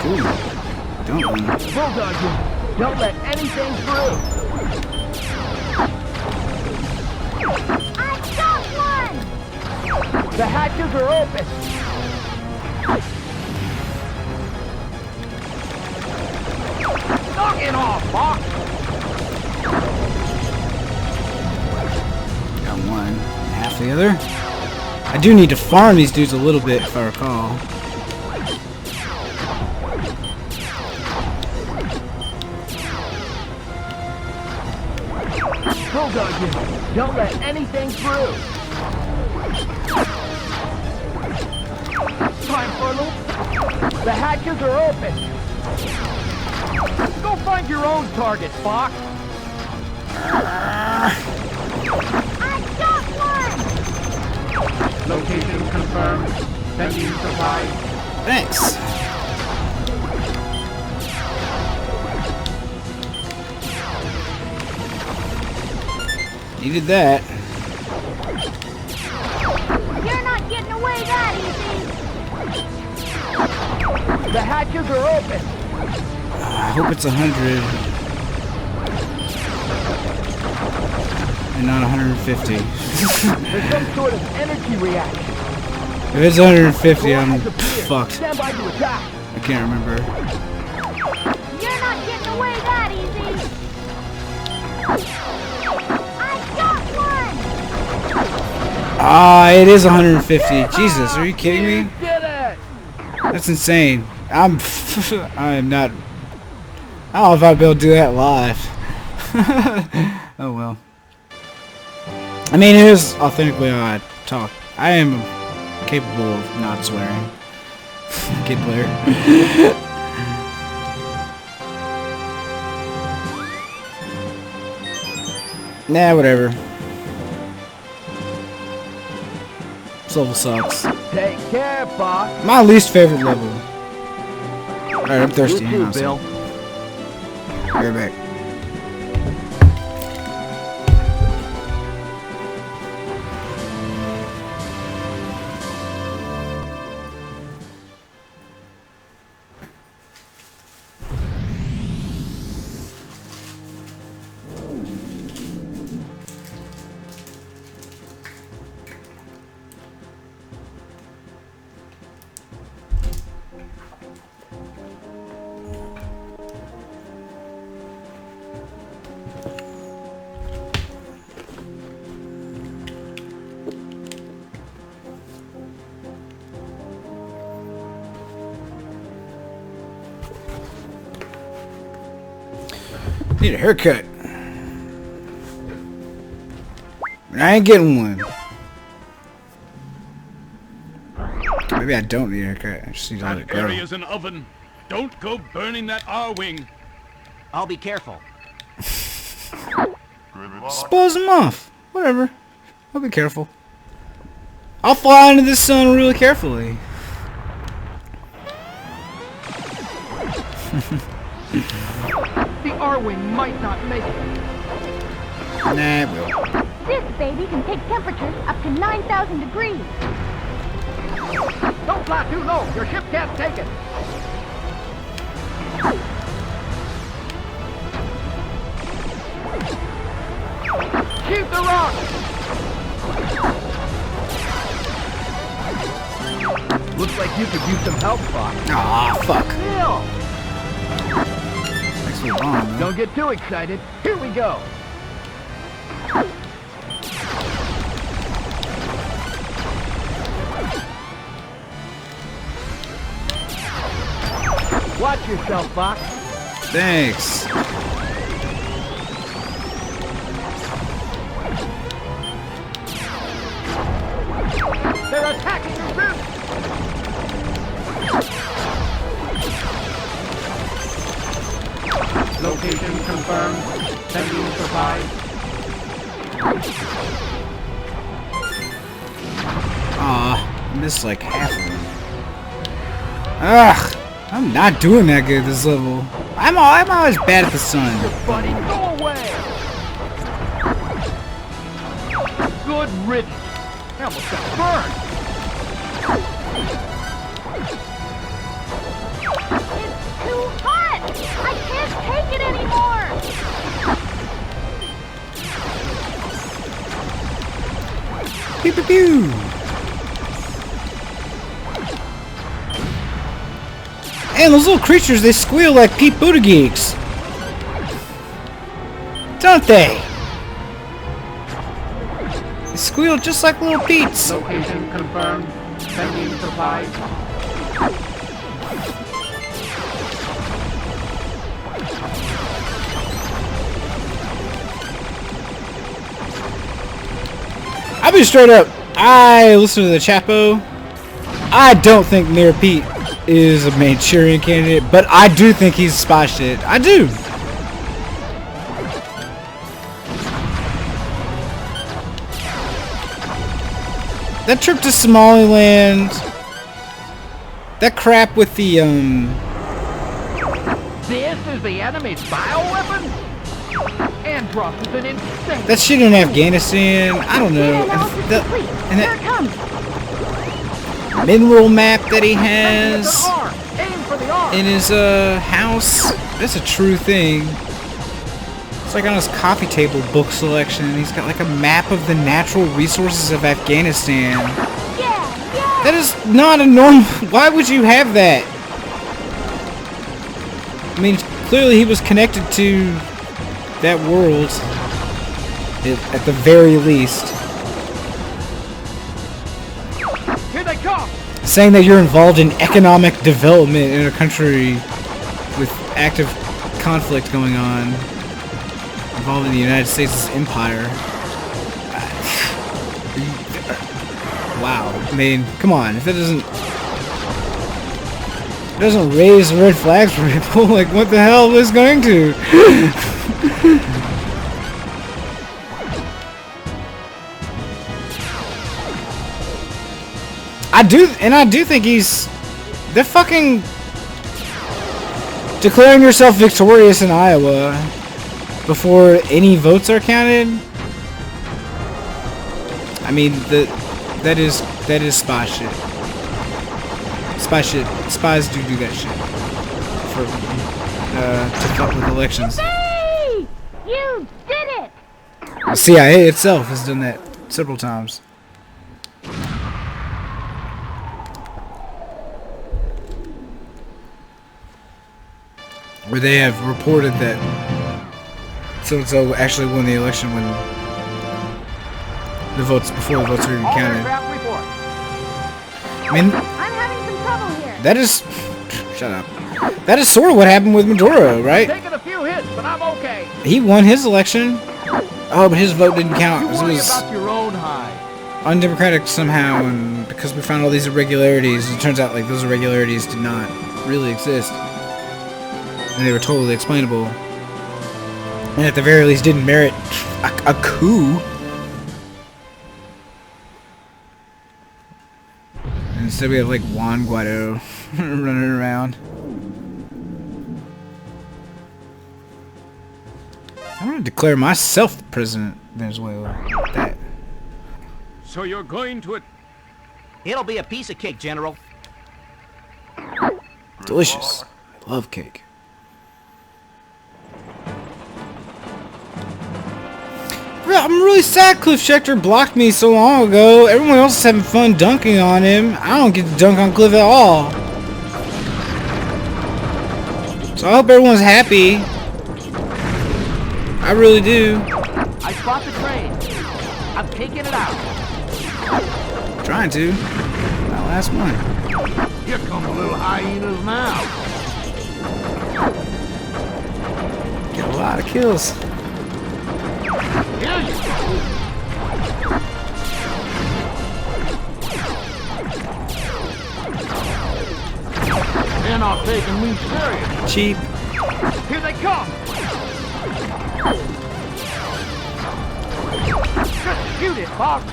Ooh, don't. Bulldog you. Don't let anything through. I got one! The hatches are open. Knock it off, Fox. Got one. Half the other. I do need to farm these dudes a little bit, if I recall. Bulldog you. Don't let anything through. Time for a little... The hatches are open. Go find your own target, Fox. I got one! Location confirmed. Sending supplies. Thanks. Needed that. You're not getting away that easy! The hatches are open. I hope it's 100. And not 150. There's some sort of energy reaction. If it's 150, I'm Has appeared. fucked. Stand by to attack. I can't remember. You're not getting away that easy! I got one! Ah, it is 150. Jesus, are you kidding me? You did it! That's insane. I am not. I don't know if I'd be able to do that live. Oh well. I mean, it is authentically how I talk. I am capable of not swearing. Kid player. Nah, whatever. This level sucks. Take care, Fox. My least favorite level. Alright, I'm thirsty. You Hang too, on a Bill. second. Be right back. Need a haircut. And I ain't getting one. Maybe I don't need a haircut. I just need to let it That go. area's an oven. Don't go burning that R-wing. I'll be careful. Suppose them off. Whatever. I'll be careful. I'll fly into the sun really carefully. The R-Wing might not make it. Nah, it will. This baby can take temperatures up to 9,000 degrees. Don't fly too low. Your ship can't take it. Shoot the rock. Looks like you could use some help, Fox. Aw, fuck. Bill, Thanks for the bomb, man. don't get too excited. Here we go. Watch yourself, Fox. Thanks. They're attacking your route. confirmed. Sending supplies. Aw, I missed like half of them. Ugh, I'm not doing that good this level. I'm always bad at the sun. Buddy, go away! Good riddance. I almost got burned. It's too hot! I can't take it anymore! Pew pew pew! And those little creatures, they squeal like Pete Buttigieg's. Don't they? They squeal just like little Pete's. Location confirmed. Sending supplies. I'll be straight up. I listen to the Chapo. I don't think Mayor Pete is a Manchurian candidate, but I do think he's spy shit. I do. That trip to Somaliland, that crap with the This is the enemy's bioweapon? Andros is an insane. that shit in Afghanistan. I don't know. And Here it comes! that mineral map that he has Aim for the arm. in his house. That's a true thing. It's like on his coffee table book selection. He's got like a map of the natural resources of Afghanistan. Yeah! That is not a normal. Why would you have that? I mean, clearly he was connected to that world at the very least. Here they come. Saying that you're involved in economic development in a country with active conflict going on, involved in the United States' empire. Wow. I mean, come on. If it doesn't raise red flags for people, like what the hell is going to? I do think they're fucking declaring yourself victorious in Iowa before any votes are counted. I mean, that is spy shit. Spy shit. Spies do that shit for to fuck with elections. Hey! You did it! The CIA itself has done that several times. Where they have reported that so-and-so actually won the election when before the votes are even counted. I mean, I'm having some trouble here. that is... Shut up. That is sort of what happened with Maduro, right? Taking a few hits, but I'm okay. He won his election. Oh, but his vote didn't count. You It worry was about your own hide. undemocratic somehow, and because we found all these irregularities, it turns out like those irregularities did not really exist. And they were totally explainable. And at the very least didn't merit a coup. And instead we have like Juan Guaido running around. I'm gonna declare myself president of Venezuela. That. So you're going to It'll be a piece of cake, General. Delicious. I love cake. I'm really sad Cliff Schecter blocked me so long ago. Everyone else is having fun dunking on him. I don't get to dunk on Cliff at all. So I hope everyone's happy. I really do. I spot the train. I'm taking it out. Trying to. My last one. Here come the little hyenas now. Get a lot of kills. Here you go. They're not taking me serious. Cheap. Here they come. Just shoot it, Fox.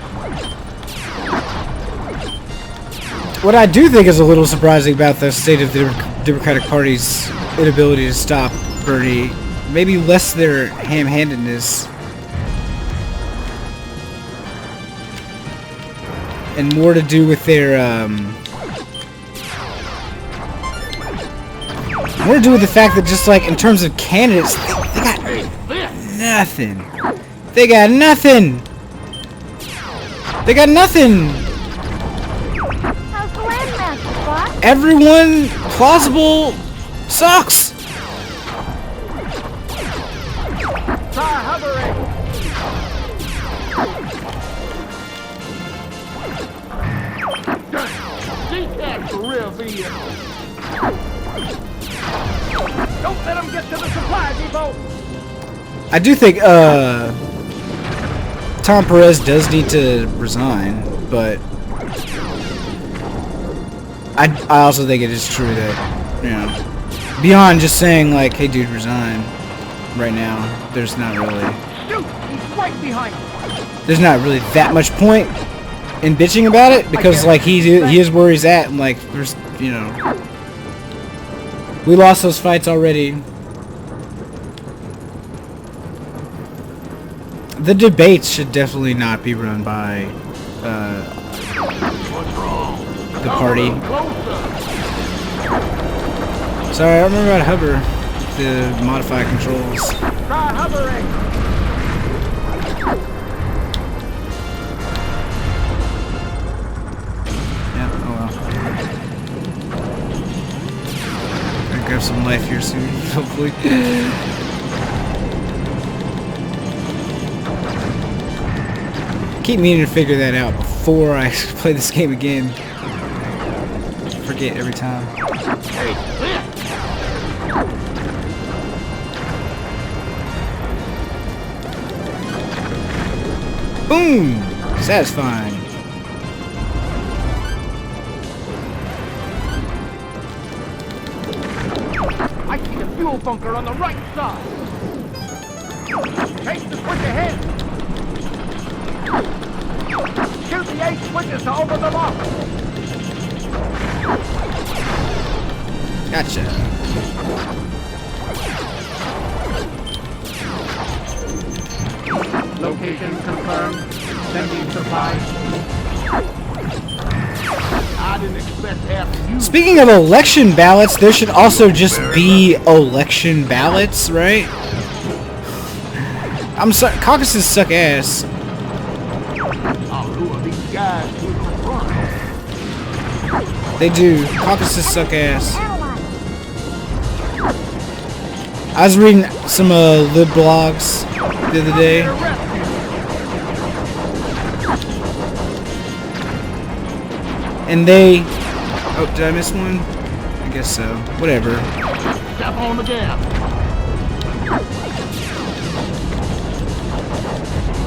What I do think is a little surprising about the state of the Democratic Party's inability to stop Bernie, maybe less their ham-handedness and more to do with their more to do with the fact that just like in terms of candidates, they got nothing. They got nothing. They got nothing. How's the landmaster, Fox? Everyone plausible sucks. Try hovering. GTX real vegan. Don't let them get to the supply depot. I do think Tom Perez does need to resign, but I also think it is true that, you know, beyond just saying like, hey dude, resign right now, there's not really Shoot! He's right behind you. there's not really that much point in bitching about it, because like he is where he's at, and like there's, you know, we lost those fights already. The debates should definitely not be run by the party. Sorry, I don't remember how to hover the modify controls. Try hovering. Yeah, oh well. I'll grab some life here soon, hopefully. Keep meaning to figure that out before I play this game again. Forget every time. Boom! Satisfying. I see the fuel bunker on the right side. Take the switch ahead. Shoot the 8 switches to open them up. Gotcha. Location confirmed. Sending supplies. I didn't expect half you. Speaking of election ballots, there should also just be election ballots, right? I'm sorry, caucuses suck ass. I'll lure these guys to the front. They do. Caucuses suck ass. I was reading some lib blogs the other day. And they... Oh, did I miss one? I guess so. Whatever. Step on the gas.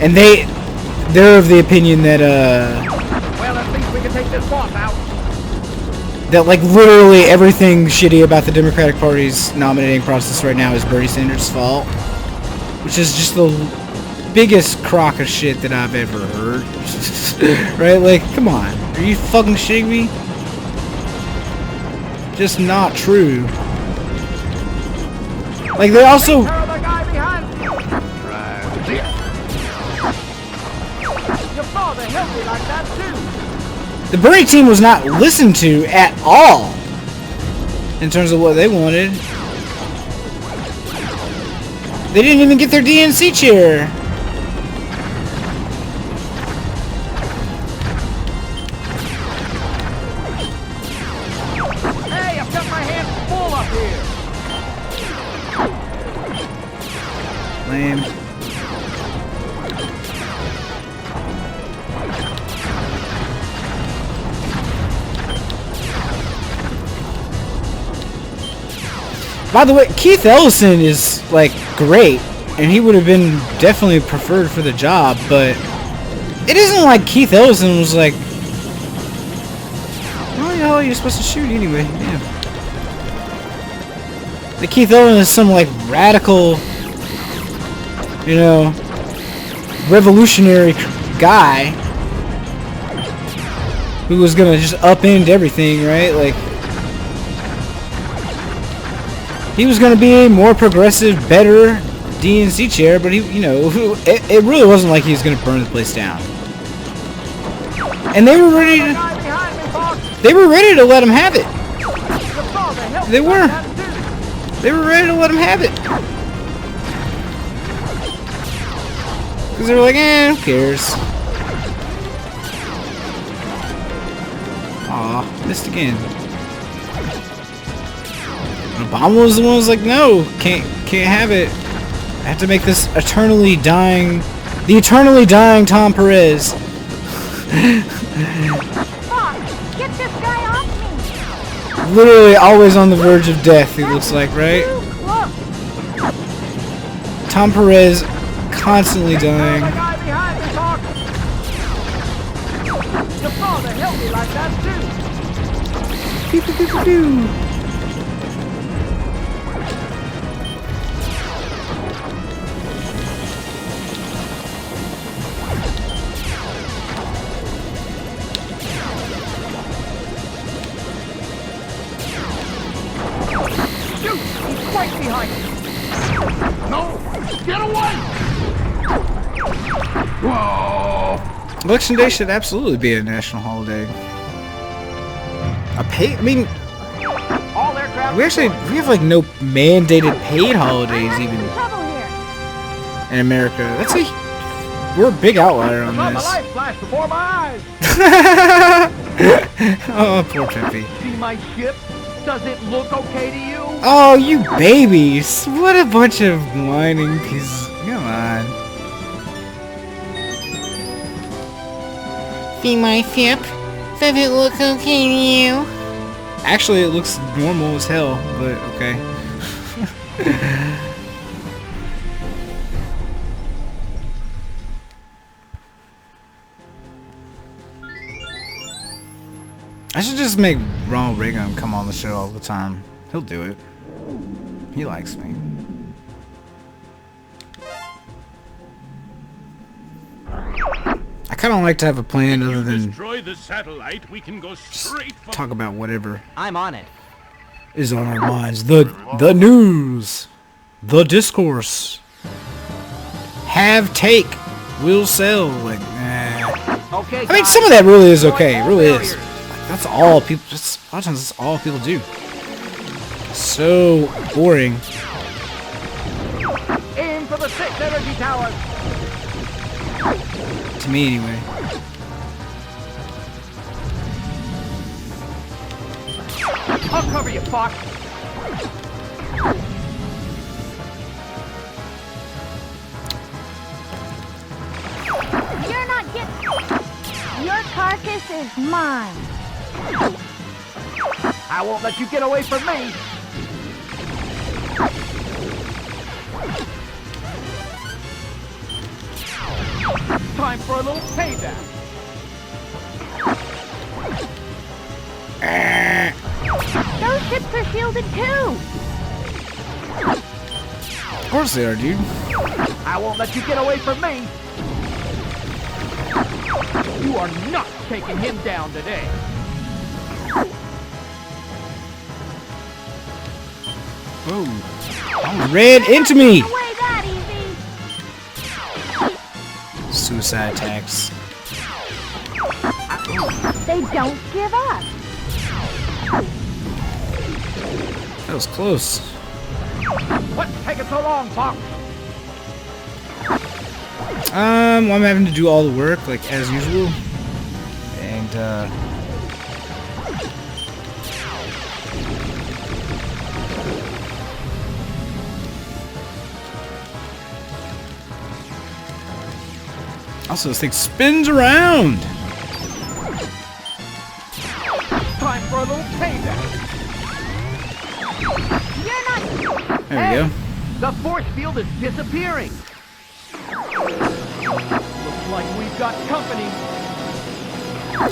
And they're of the opinion that, Well, at least we can take this boss out. that like literally everything shitty about the Democratic Party's nominating process right now is Bernie Sanders' fault. Which is just the biggest crock of shit that I've ever heard. Right? Like, come on. Are you fucking shitting me? Just not true. Like, they also... Tell the guy behind you. Try this. Your father helped me like that too. The Bernie team was not listened to at all in terms of what they wanted. They didn't even get their DNC chair. Hey, I've got my hands full up here. Lame. By the way, Keith Ellison is, like, great, and he would have been definitely preferred for the job, but it isn't like Keith Ellison was like, oh, yeah, you're supposed to shoot anyway, yeah. The Keith Ellison is some, like, radical you know, revolutionary guy who was gonna just upend everything, right? Like, he was gonna be a more progressive, better DNC chair, but he, you know, it really wasn't like he was gonna burn the place down. And they were ready to, let him have it. They were ready to let him have it. Because they were like, who cares? Aw, missed again. Obama was the one who was like, no, can't have it. I have to make this the eternally dying Tom Perez. Fuck! Get this guy off me! Literally always on the verge of death, it looks like, right? Tom Perez constantly dying. Your father helped me like that too. Pew, pew, pew, pew, pew. Shoot! He's right behind you. No! Get away! Whoa! Election Day should absolutely be a national holiday. I mean, All aircraft. we have like no mandated paid holidays even Trouble here. in America. We're a big outlier on My this. life flashed before my eyes. Oh, poor Peppy. See my ship? Does it look okay to you? Oh, you babies! What a bunch of whining pieces. Come on. See my ship? Does it look okay to you? Actually, it looks normal as hell, but okay. I should just make Ronald Reagan come on the show all the time. He'll do it. He likes me. I kind of like to have a plan other than Destroy the satellite, we can go straight for talk about whatever I'm on it. is on our minds. The news, the discourse, have, take, will, sell. Like, Okay. I mean, some of that really is okay. It really is. That's all people. A lot of times, that's all people do. So boring. Aim for the 6 energy towers. To me, anyway. I'll cover you, Fox. You're not getting... Your carcass is mine. I won't let you get away from me. Time for a little payback. Those ships are shielded too. Of course they are, dude. I won't let you get away from me. You are not taking him down today. Oh, ran into me. Away that easy. Suicide attacks. They don't give up. That was close. What's taking so long, Fox? Well, I'm having to do all the work, like, as usual. And, also, this thing spins around! Time for a little payback. You're not... There we go. The force field is disappearing. Looks like we've got company.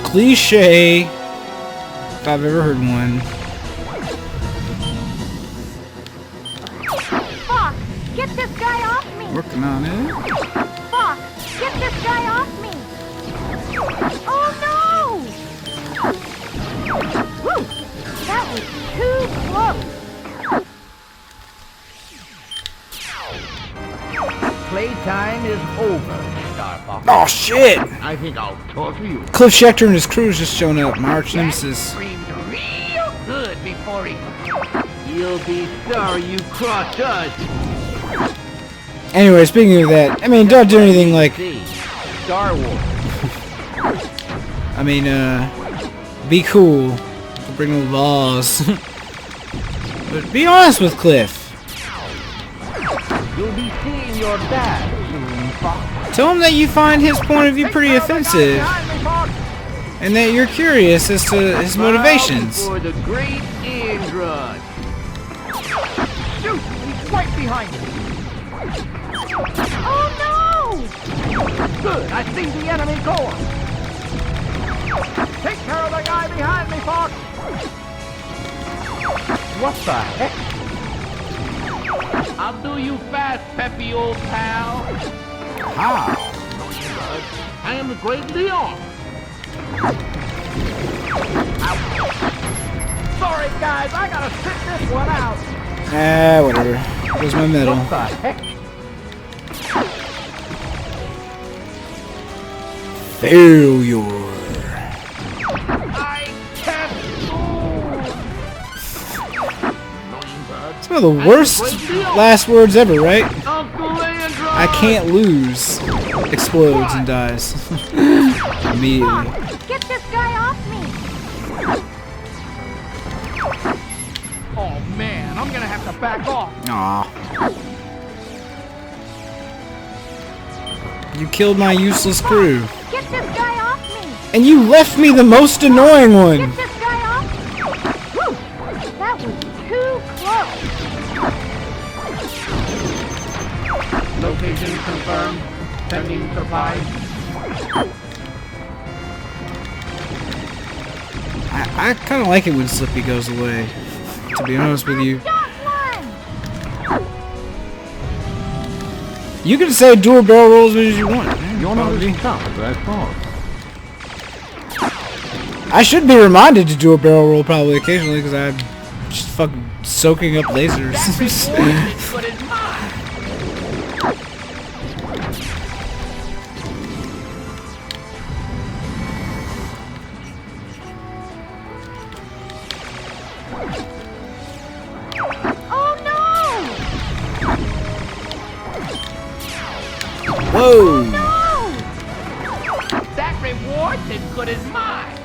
Cliche, if I've ever heard one. Fox, get this guy off me. Working on it. Fox, get this guy off me! Oh no! Whew, that was too close! Playtime is over, Star Fox. Oh shit! I think I'll torture you. Cliff Schecter and his crew's just showing up. My arch nemesis. Screamed real good before he... You'll be sorry you crossed us. Anyway, speaking of that, I mean, don't do anything like... See, Star Wars. I mean, be cool. Don't break no laws. But be honest with Cliff. You'll be seeing your dad soon, Fox. Tell him that you find his point of view pretty offensive. And that you're curious as to his motivations. For the great Android. Shoot! He's right behind you. Oh no! Good, I see the enemy core. Take care of the guy behind me, Fox. What the heck? I'll do you fast, peppy old pal. How? I am the great Leon. Sorry, guys, I gotta sit this one out. Whatever. Where's my medal? What the heck? Failure. I can't move. Some of the worst last words ever, right? Uncle Android. I can't lose. Explodes and dies. Immediately. Fox, get this guy off me! Oh man, I'm gonna have to back off. Aw. You killed my useless crew. Get this guy off me! And you left me the most annoying one. Get this guy off me! Whew, that was too close! Location confirmed. Sending supplies. I kind of like it when Slippy goes away, to be honest with you. Got one! You can say dual barrel roll as much as you want. You're not as tough as I thought. I should be reminded to do a barrel roll probably occasionally because I'm just fucking soaking up lasers. But it's mine. Oh no! Whoa! No! That reward's as good as mine.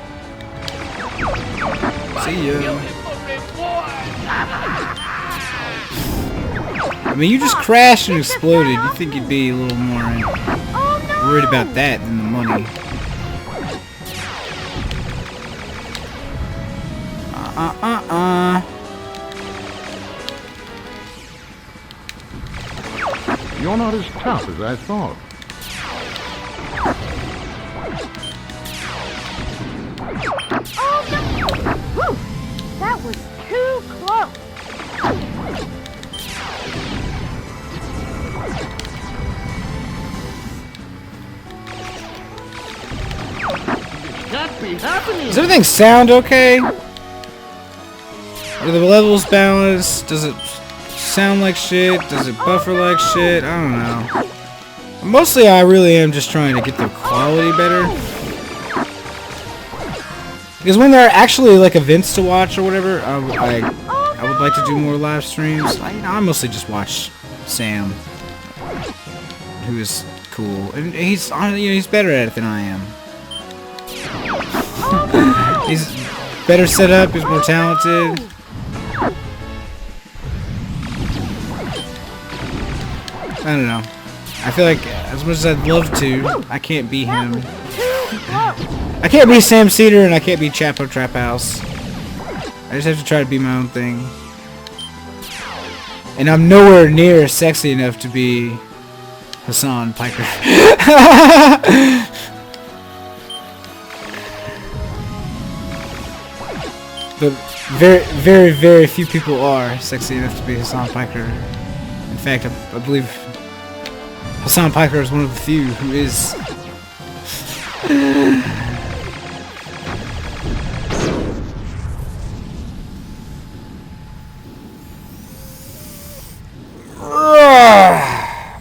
See ya. Beautiful reward. I mean, you just crashed and exploded. You think you'd be a little more Oh no! worried about that than the money. You're not as tough as I thought. Oh no! Whew, that was too close! Can't be happening. Does everything sound okay? Are the levels balanced? Does it sound like shit? Does it buffer like shit? I don't know. Mostly I really am just trying to get the quality better. Because when there are actually like events to watch or whatever, I would like to do more live streams. I mostly just watch Sam, who is cool, and he's better at it than I am. He's better set up. He's more talented. I don't know. I feel like as much as I'd love to, I can't be him. I can't be Sam Cedar and I can't be Chapo Trap House. I just have to try to be my own thing. And I'm nowhere near sexy enough to be Hassan Piker. But very, very, very few people are sexy enough to be Hassan Piker. In fact, I believe Hassan Piker is one of the few who is.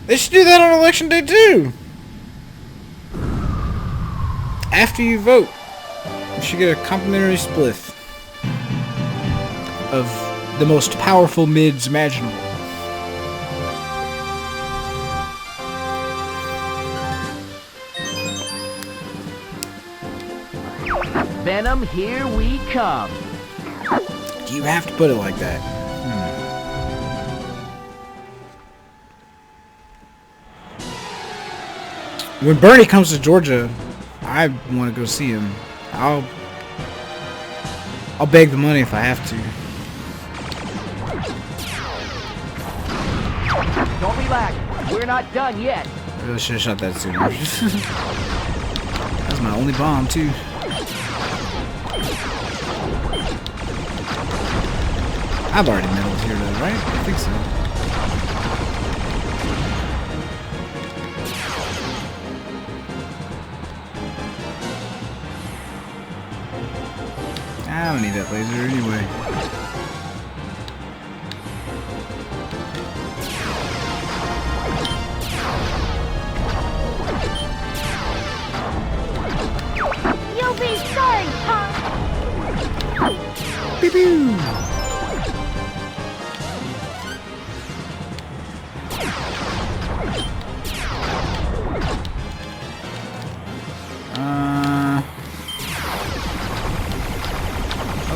They should do that on election day too. After you vote, you should get a complimentary spliff of the most powerful mids imaginable. Venom, here we come. Do you have to put it like that? When Bernie comes to Georgia, I want to go see him. I'll beg the money if I have to. Don't relax. We're not done yet. I should have shot that sooner. That was my only bomb too. I've already medaled here though, right? I think so. I don't need that laser anyway. You'll be sorry, punk. Pew pew!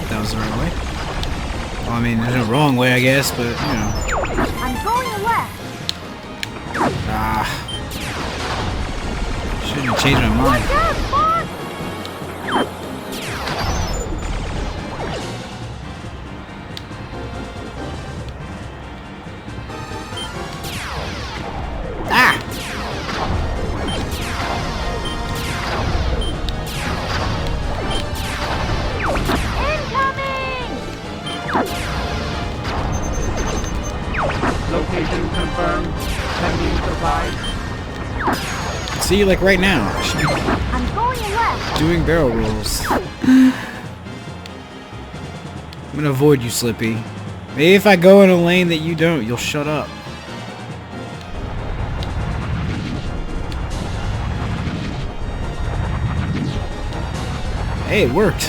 That was the right way. Well, I mean, there's no wrong way, I guess, but, you know. I'm going left. Shouldn't have changed my mind. Watch out, punk. Location confirmed. Sending supplies. See, like right now, I should be I'm going left. doing barrel rolls. I'm gonna avoid you, Slippy. Maybe if I go in a lane that you don't, you'll shut up. Hey, it worked.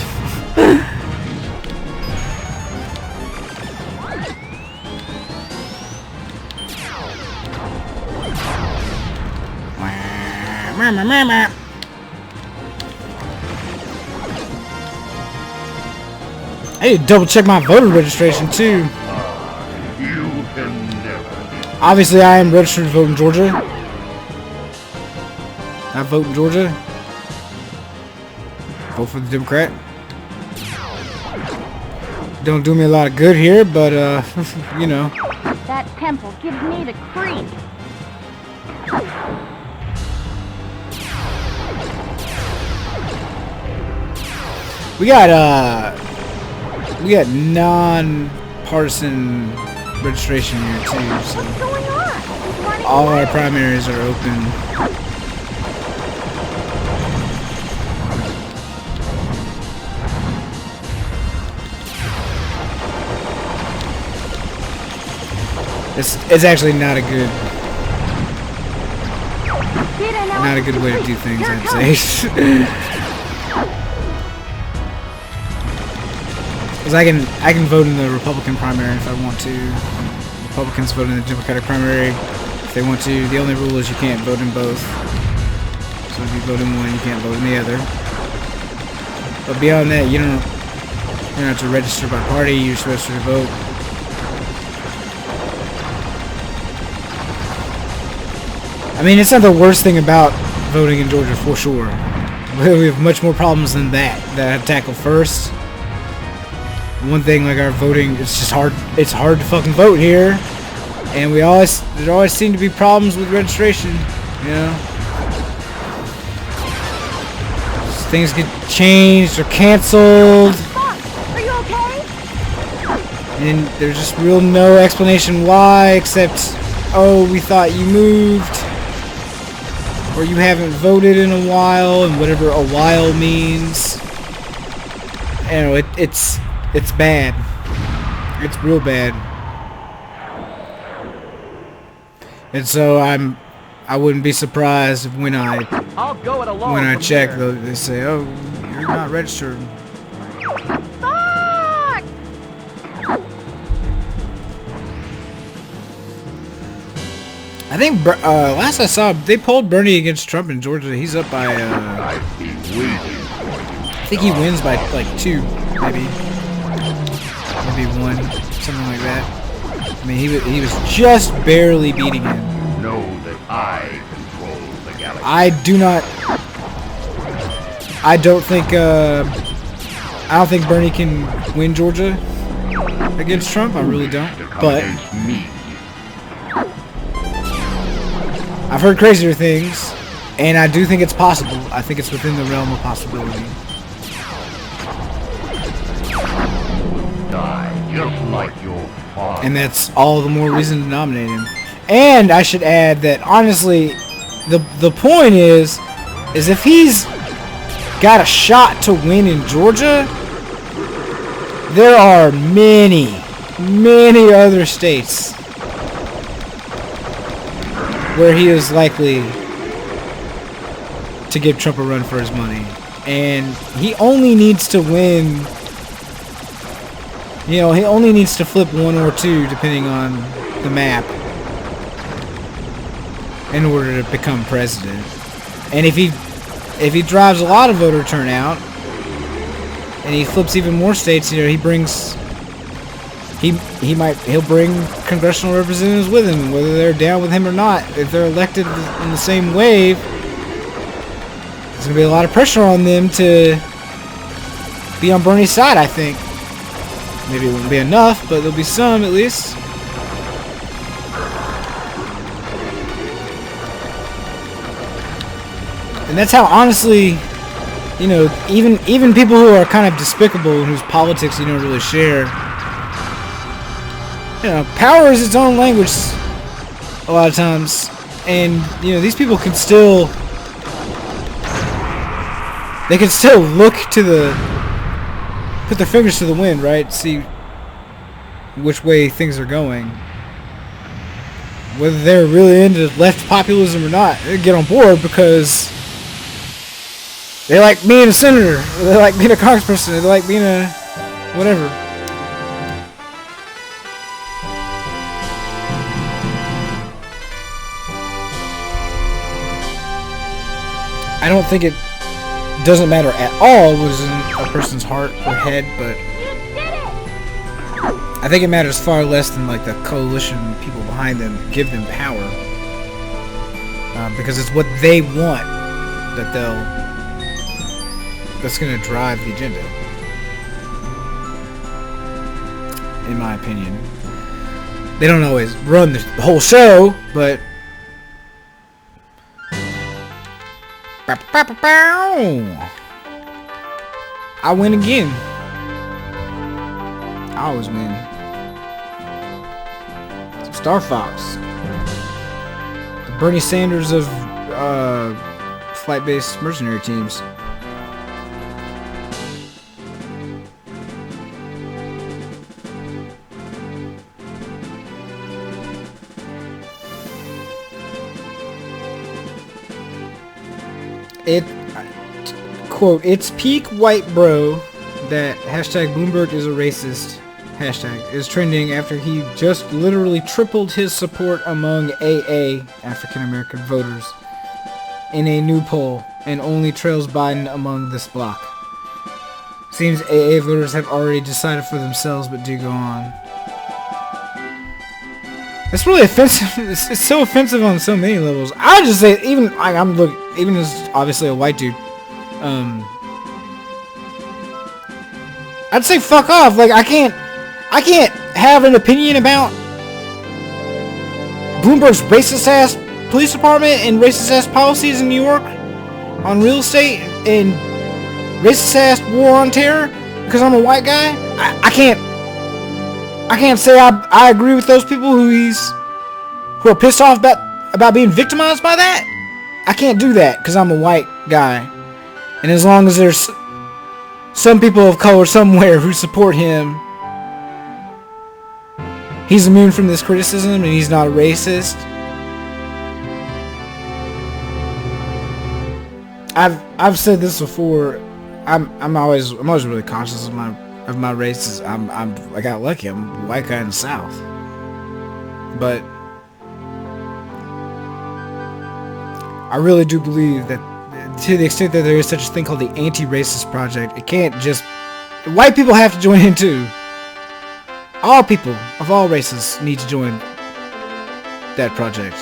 I need to double check my voter registration too. You can never. Obviously, I am registered to vote in Georgia. I vote in Georgia. Vote for the Democrat. Don't do me a lot of good here, but you know. That temple gives me the creep. We got non-partisan registration here too, so What's going on? He's running all away. our primaries are open. It's actually not a good way to do things, I'd say. Because I can vote in the Republican primary if I want to. Republicans vote in the Democratic primary if they want to. The only rule is you can't vote in both. So if you vote in one, you can't vote in the other. But beyond that, you don't have to register by party. You're just registered to vote. I mean, it's not the worst thing about voting in Georgia, for sure. We have much more problems than that I have to tackle first. One thing, like our voting, it's just hard. It's hard to fucking vote here, and there always seem to be problems with registration. You know, things get changed or canceled, Are you okay? and there's just real no explanation why, except, oh, we thought you moved. or you haven't voted in a while, and whatever a while means, you know, it's bad. It's real bad. And so I wouldn't be surprised if when I check, they say, "Oh, you're not registered." Fuck! I think last I saw, they polled Bernie against Trump in Georgia. He's up by. I think he wins by like 2, maybe 1, something like that. I mean, he was just barely beating him. Know that I control the galaxy. I don't think Bernie can win Georgia against Trump. I really don't. But I've heard crazier things, and I do think it's possible. I think it's within the realm of possibility. Die just like your father. And that's all the more reason to nominate him. And I should add that honestly, the point is if he's got a shot to win in Georgia, there are many other states where he is likely to give Trump a run for his money. And he only needs to win, you know, he only needs to flip 1 or 2 depending on the map in order to become president. And if he drives a lot of voter turnout and he flips even more states, you know, he'll bring congressional representatives with him, whether they're down with him or not. If they're elected in the same wave, there's gonna be a lot of pressure on them to be on Bernie's side, I think. Maybe it won't be enough, but there'll be some at least. And that's how, honestly, you know, even people who are kind of despicable and whose politics you don't really share, you know, power is its own language a lot of times. And, you know, these people can still, they can still look to put their fingers to the wind, right? See which way things are going. Whether they're really into left populism or not, they get on board because they like being a senator, or they like being a congressperson, or they like being a whatever. I don't think it doesn't matter at all what is in a person's heart or head, but I think it matters far less than like the coalition people behind them give them power, because it's what they want that's going to drive the agenda, in my opinion. They don't always run the whole show, but I win again. I always win. Star Fox, the Bernie Sanders of flight-based mercenary teams. It, quote, "It's peak white bro that hashtag Bloomberg is a racist hashtag is trending after he just literally tripled his support among AA, African American voters, in a new poll and only trails Biden among this block. Seems AA voters have already decided for themselves, but do go on." It's really offensive. It's so offensive on so many levels. I would just say, even as obviously a white dude, I'd say fuck off. Like, I can't have an opinion about Bloomberg's racist ass police department and racist ass policies in New York on real estate and racist ass war on terror because I'm a white guy. I can't say I agree with those people who are pissed off about being victimized by that. I can't do that because I'm a white guy. And as long as there's some people of color somewhere who support him, he's immune from this criticism and he's not a racist. I've said this before. I'm always really conscious of my race. I got lucky. I'm a white guy in the South. But I really do believe that to the extent that there is such a thing called the Anti-Racist Project, it can't just... White people have to join in too. All people of all races need to join that project.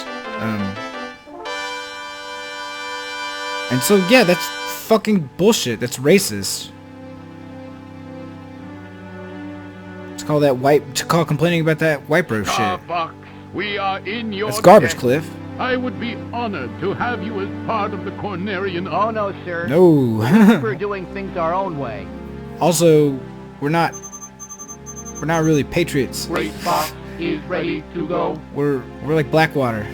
And so, yeah, that's fucking bullshit. That's racist. It's called that call complaining about that white bro shit. Fox, we are in your That's garbage, debt. Cliff. I would be honored to have you as part of the Cornerian. Oh, no, sir. No. We're doing things our own way. Also, we're not really patriots. Great Fox is ready to go. We're like Blackwater.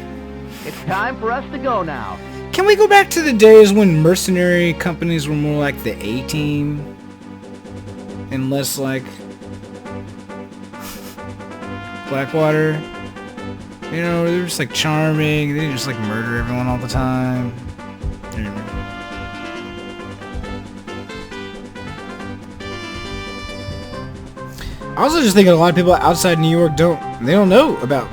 It's time for us to go now. Can we go back to the days when mercenary companies were more like the A-Team and less like Blackwater? You know, they're just like charming. They didn't just like murder everyone all the time. Anyway. I also just think a lot of people outside New York don't know about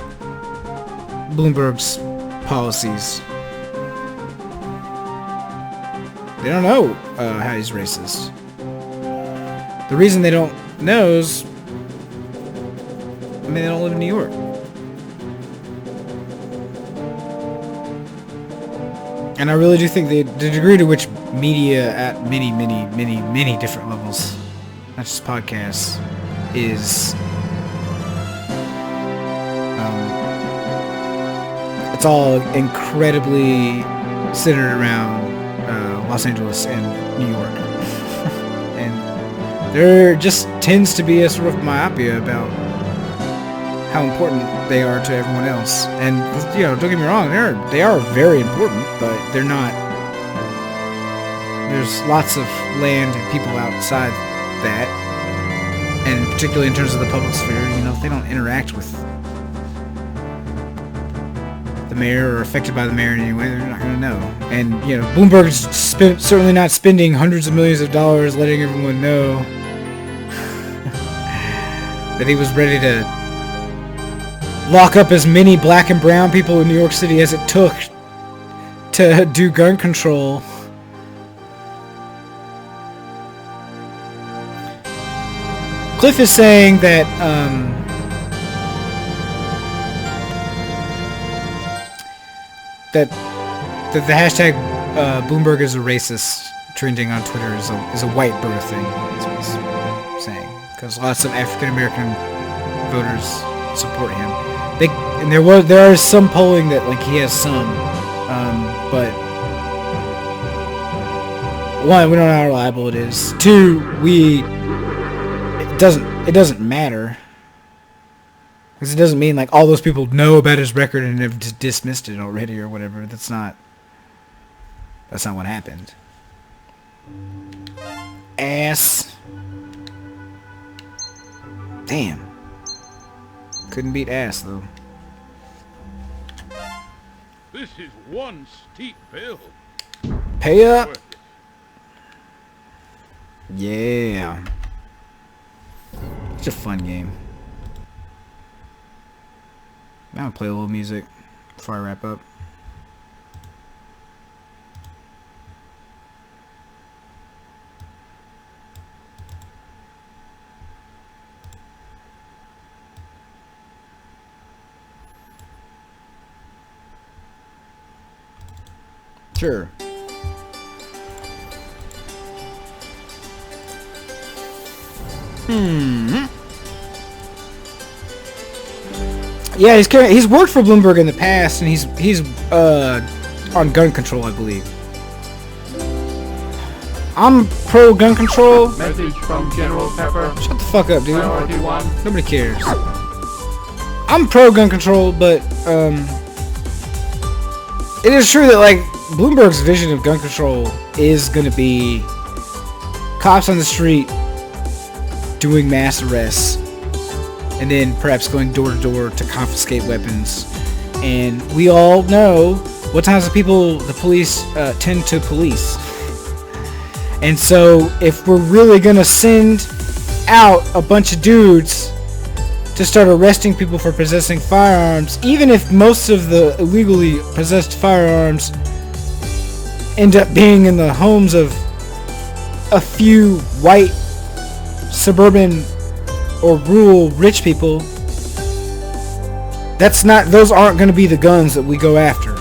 Bloomberg's policies. They don't know how he's racist. The reason they don't know is, I mean, they don't live in New York. And I really do think the degree to which media at many different levels, not just podcasts, is it's all incredibly centered around Los Angeles and New York. And there just tends to be a sort of myopia about how important they are to everyone else. And, you know, don't get me wrong, they are very important, but they're not... There's lots of land and people outside that, and particularly in terms of the public sphere, you know, if they don't interact with the mayor or affected by the mayor in any way, they're not going to know. And, you know, Bloomberg's certainly not spending hundreds of millions of dollars letting everyone know that he was ready to lock up as many black and brown people in New York City as it took to do gun control. Cliff is saying that that the hashtag Bloomberg is a racist trending on Twitter is a white bro thing. That's what he's saying, because lots of African American voters support him. There is some polling that like he has some, but one, we don't know how reliable it is. Two, it doesn't matter, because it doesn't mean like all those people know about his record and have dismissed it already or whatever. That's not what happened. Ass. Damn. Couldn't beat ass though. This is one steep bill. Pay up. Yeah. It's a fun game. I'm gonna play a little music before I wrap up. Sure. Yeah, he's worked for Bloomberg in the past, and he's on gun control, I believe. I'm pro gun control. Message from General Pepper. Shut the fuck up, dude. Priority 1. Nobody cares. I'm pro gun control, but it is true that like Bloomberg's vision of gun control is going to be cops on the street doing mass arrests, and then perhaps going door to door to confiscate weapons. And we all know what kinds of people the police tend to police. And so if we're really going to send out a bunch of dudes to start arresting people for possessing firearms, even if most of the illegally possessed firearms end up being in the homes of a few white suburban or rural rich people, those aren't going to be the guns that we go after.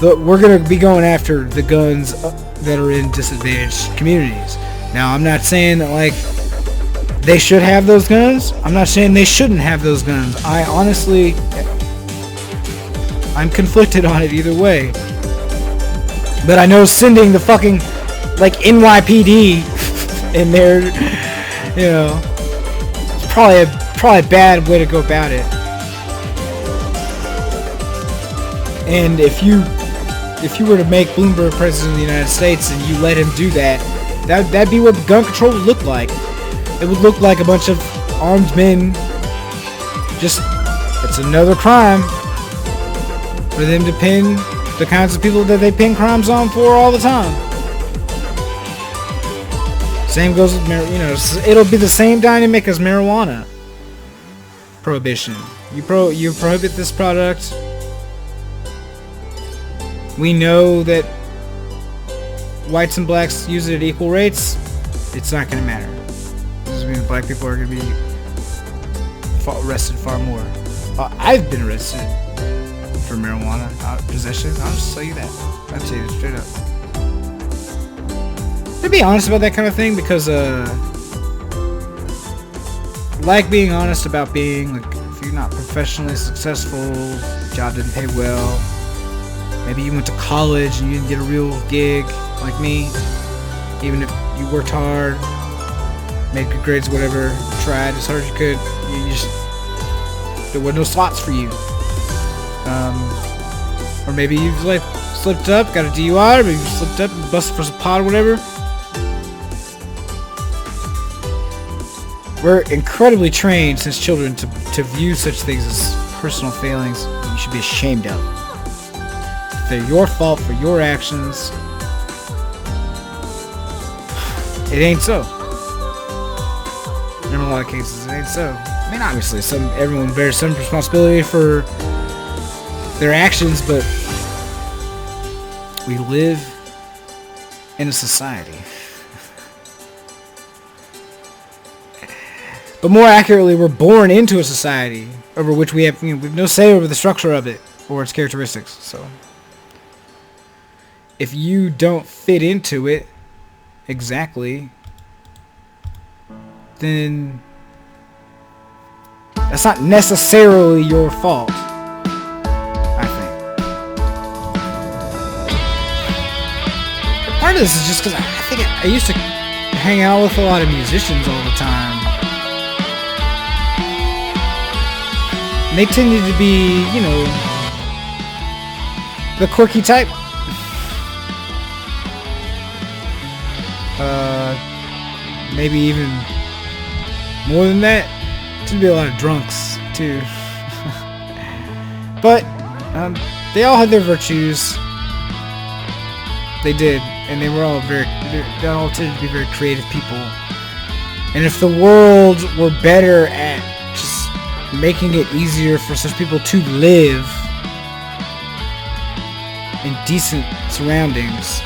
We're going to be going after the guns that are in disadvantaged communities. Now, I'm not saying that like they should have those guns. I'm not saying they shouldn't have those guns. I'm conflicted on it either way. But I know sending the fucking like NYPD in there, you know, it's probably a bad way to go about it. And if you were to make Bloomberg president of the United States and you let him do that'd be what gun control would look like. It would look like a bunch of armed men. It's another crime for them to pin the kinds of people that they pin crimes on for all the time. Same goes with it'll be the same dynamic as marijuana prohibition. You prohibit this product. We know that whites and blacks use it at equal rates. It's not going to matter. This means black people are going to be arrested far more. I've been arrested for marijuana possession. I'll just tell you that. I'll tell you straight up. To be honest about that kind of thing, because I like being honest about being like, if you're not professionally successful, job didn't pay well, maybe you went to college and you didn't get a real gig like me, even if you worked hard, made good grades, whatever, tried as hard as you could, there were no slots for you. Or maybe you've like slipped up, got a DUI, or maybe you slipped up and busted for some pot or whatever. We're incredibly trained since children to view such things as personal failings you should be ashamed of. If they're your fault for your actions, it ain't so. In a lot of cases, it ain't so. I mean, obviously, everyone bears some responsibility for their actions, but we live in a society. But more accurately, we're born into a society over which we have no say over the structure of it or its characteristics. So, if you don't fit into it exactly, then that's not necessarily your fault, I think. Part of this is just because I think I used to hang out with a lot of musicians all the time. And they tended to be, the quirky type. Maybe even more than that. Tend to be a lot of drunks, too. But, they all had their virtues. They did. And they all tended to be very creative people. And if the world were better at just making it easier for such people to live in decent surroundings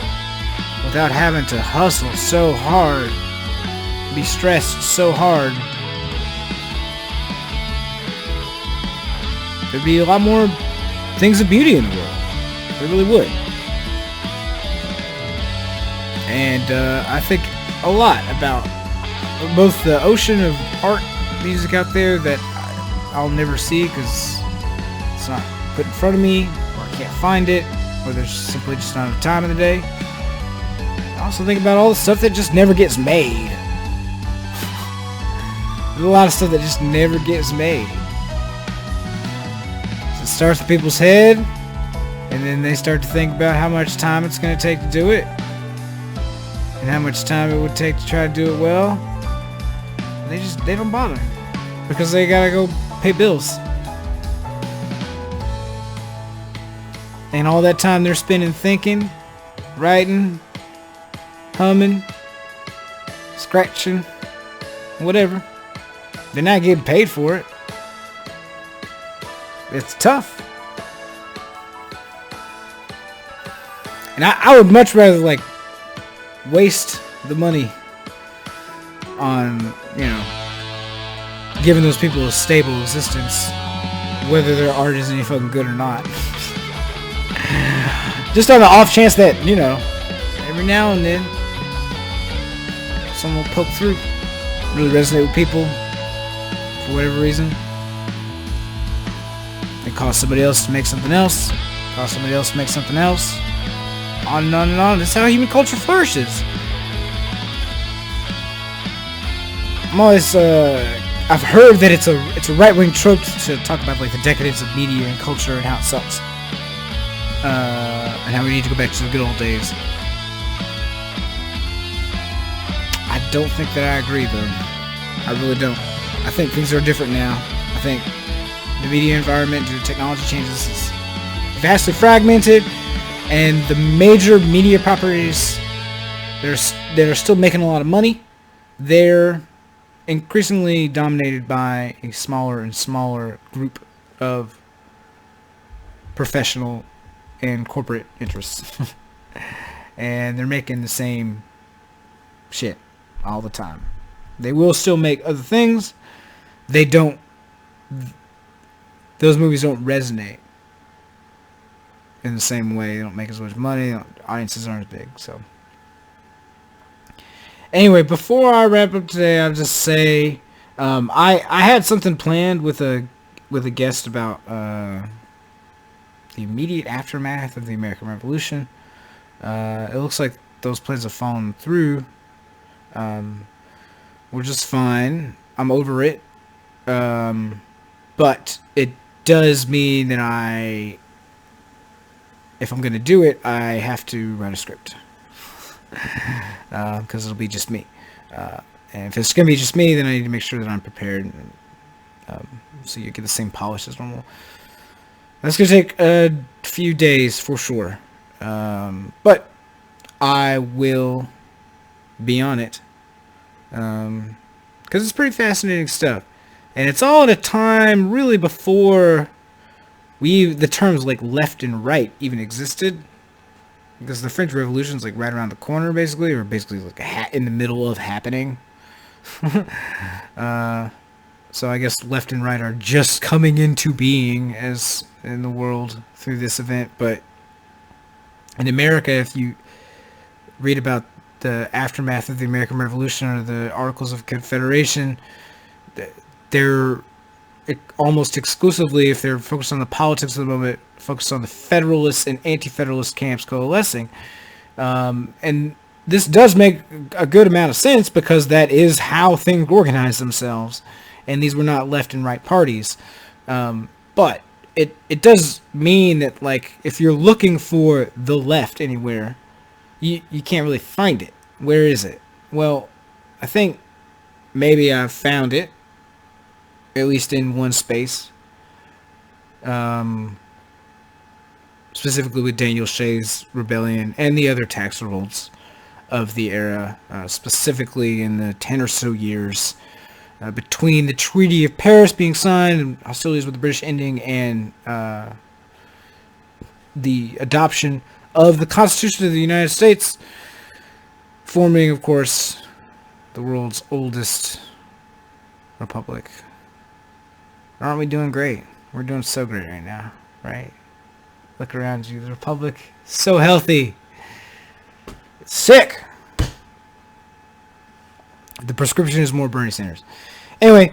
without having to hustle so hard, be stressed so hard, there'd be a lot more things of beauty in the world. There really would. And I think a lot about both the ocean of art music out there that I'll never see because it's not put in front of me, or I can't find it, or there's simply just not enough time in the day. I also think about all the stuff that just never gets made. There's a lot of stuff that just never gets made. So it starts in people's head, and then they start to think about how much time it's going to take to do it, and how much time it would take to try to do it well. They don't bother, because they gotta go pay bills. And all that time they're spending thinking, writing, humming, scratching, whatever, they're not getting paid for it. It's tough. And I would much rather, like, waste the money on, you know, giving those people a stable existence, whether their art is any fucking good or not. Just on the off chance that, you know, every now and then someone will poke through, really resonate with people for whatever reason. It costs somebody else to make something else, costs somebody else to make something else, on and on and on. That's how human culture flourishes. I'm always, I've heard that it's a right-wing trope to talk about, like, the decadence of media and culture and how it sucks, and how we need to go back to the good old days. I don't think that I agree, though. I really don't. I think things are different now. I think the media environment due to technology changes is vastly fragmented, and the major media properties that are still making a lot of money, they're increasingly dominated by a smaller and smaller group of professional and corporate interests. And they're making the same shit all the time. They will still make other things. Those movies don't resonate in the same way. They don't make as much money. Audiences aren't as big. So anyway, before I wrap up today, I'll just say I had something planned with a guest about the immediate aftermath of the American Revolution. It looks like those plans have fallen through. We're just fine. I'm over it. But it does mean that if I'm going to do it, I have to write a script. Because it'll be just me. And if it's going to be just me, then I need to make sure that I'm prepared. So you get the same polish as normal. That's going to take a few days for sure. But I will be on it. Because it's pretty fascinating stuff. And it's all at a time really before the terms like left and right even existed. Because the French Revolution's like right around the corner, basically, or basically like in the middle of happening. So I guess left and right are just coming into being as in the world through this event. But in America, if you read about the aftermath of the American Revolution or the Articles of Confederation, they're almost exclusively, if they're focused on the politics of the moment, focused on the Federalist and Anti-Federalist camps coalescing. And this does make a good amount of sense because that is how things organize themselves. And these were not left and right parties. But it does mean that, like, if you're looking for the left anywhere, you can't really find it. Where is it? Well, I think maybe I've found it, at least in one space. Specifically with Daniel Shay's rebellion and the other tax revolts of the era, specifically in the 10 or so years between the Treaty of Paris being signed and hostilities with the British ending and the adoption of the Constitution of the United States, forming, of course, the world's oldest republic. Aren't we doing great? We're doing so great right now, right? Look around you. The republic is so healthy. It's sick. The prescription is more Bernie Sanders. Anyway,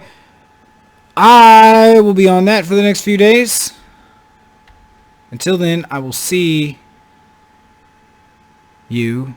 I will be on that for the next few days. Until then, I will see you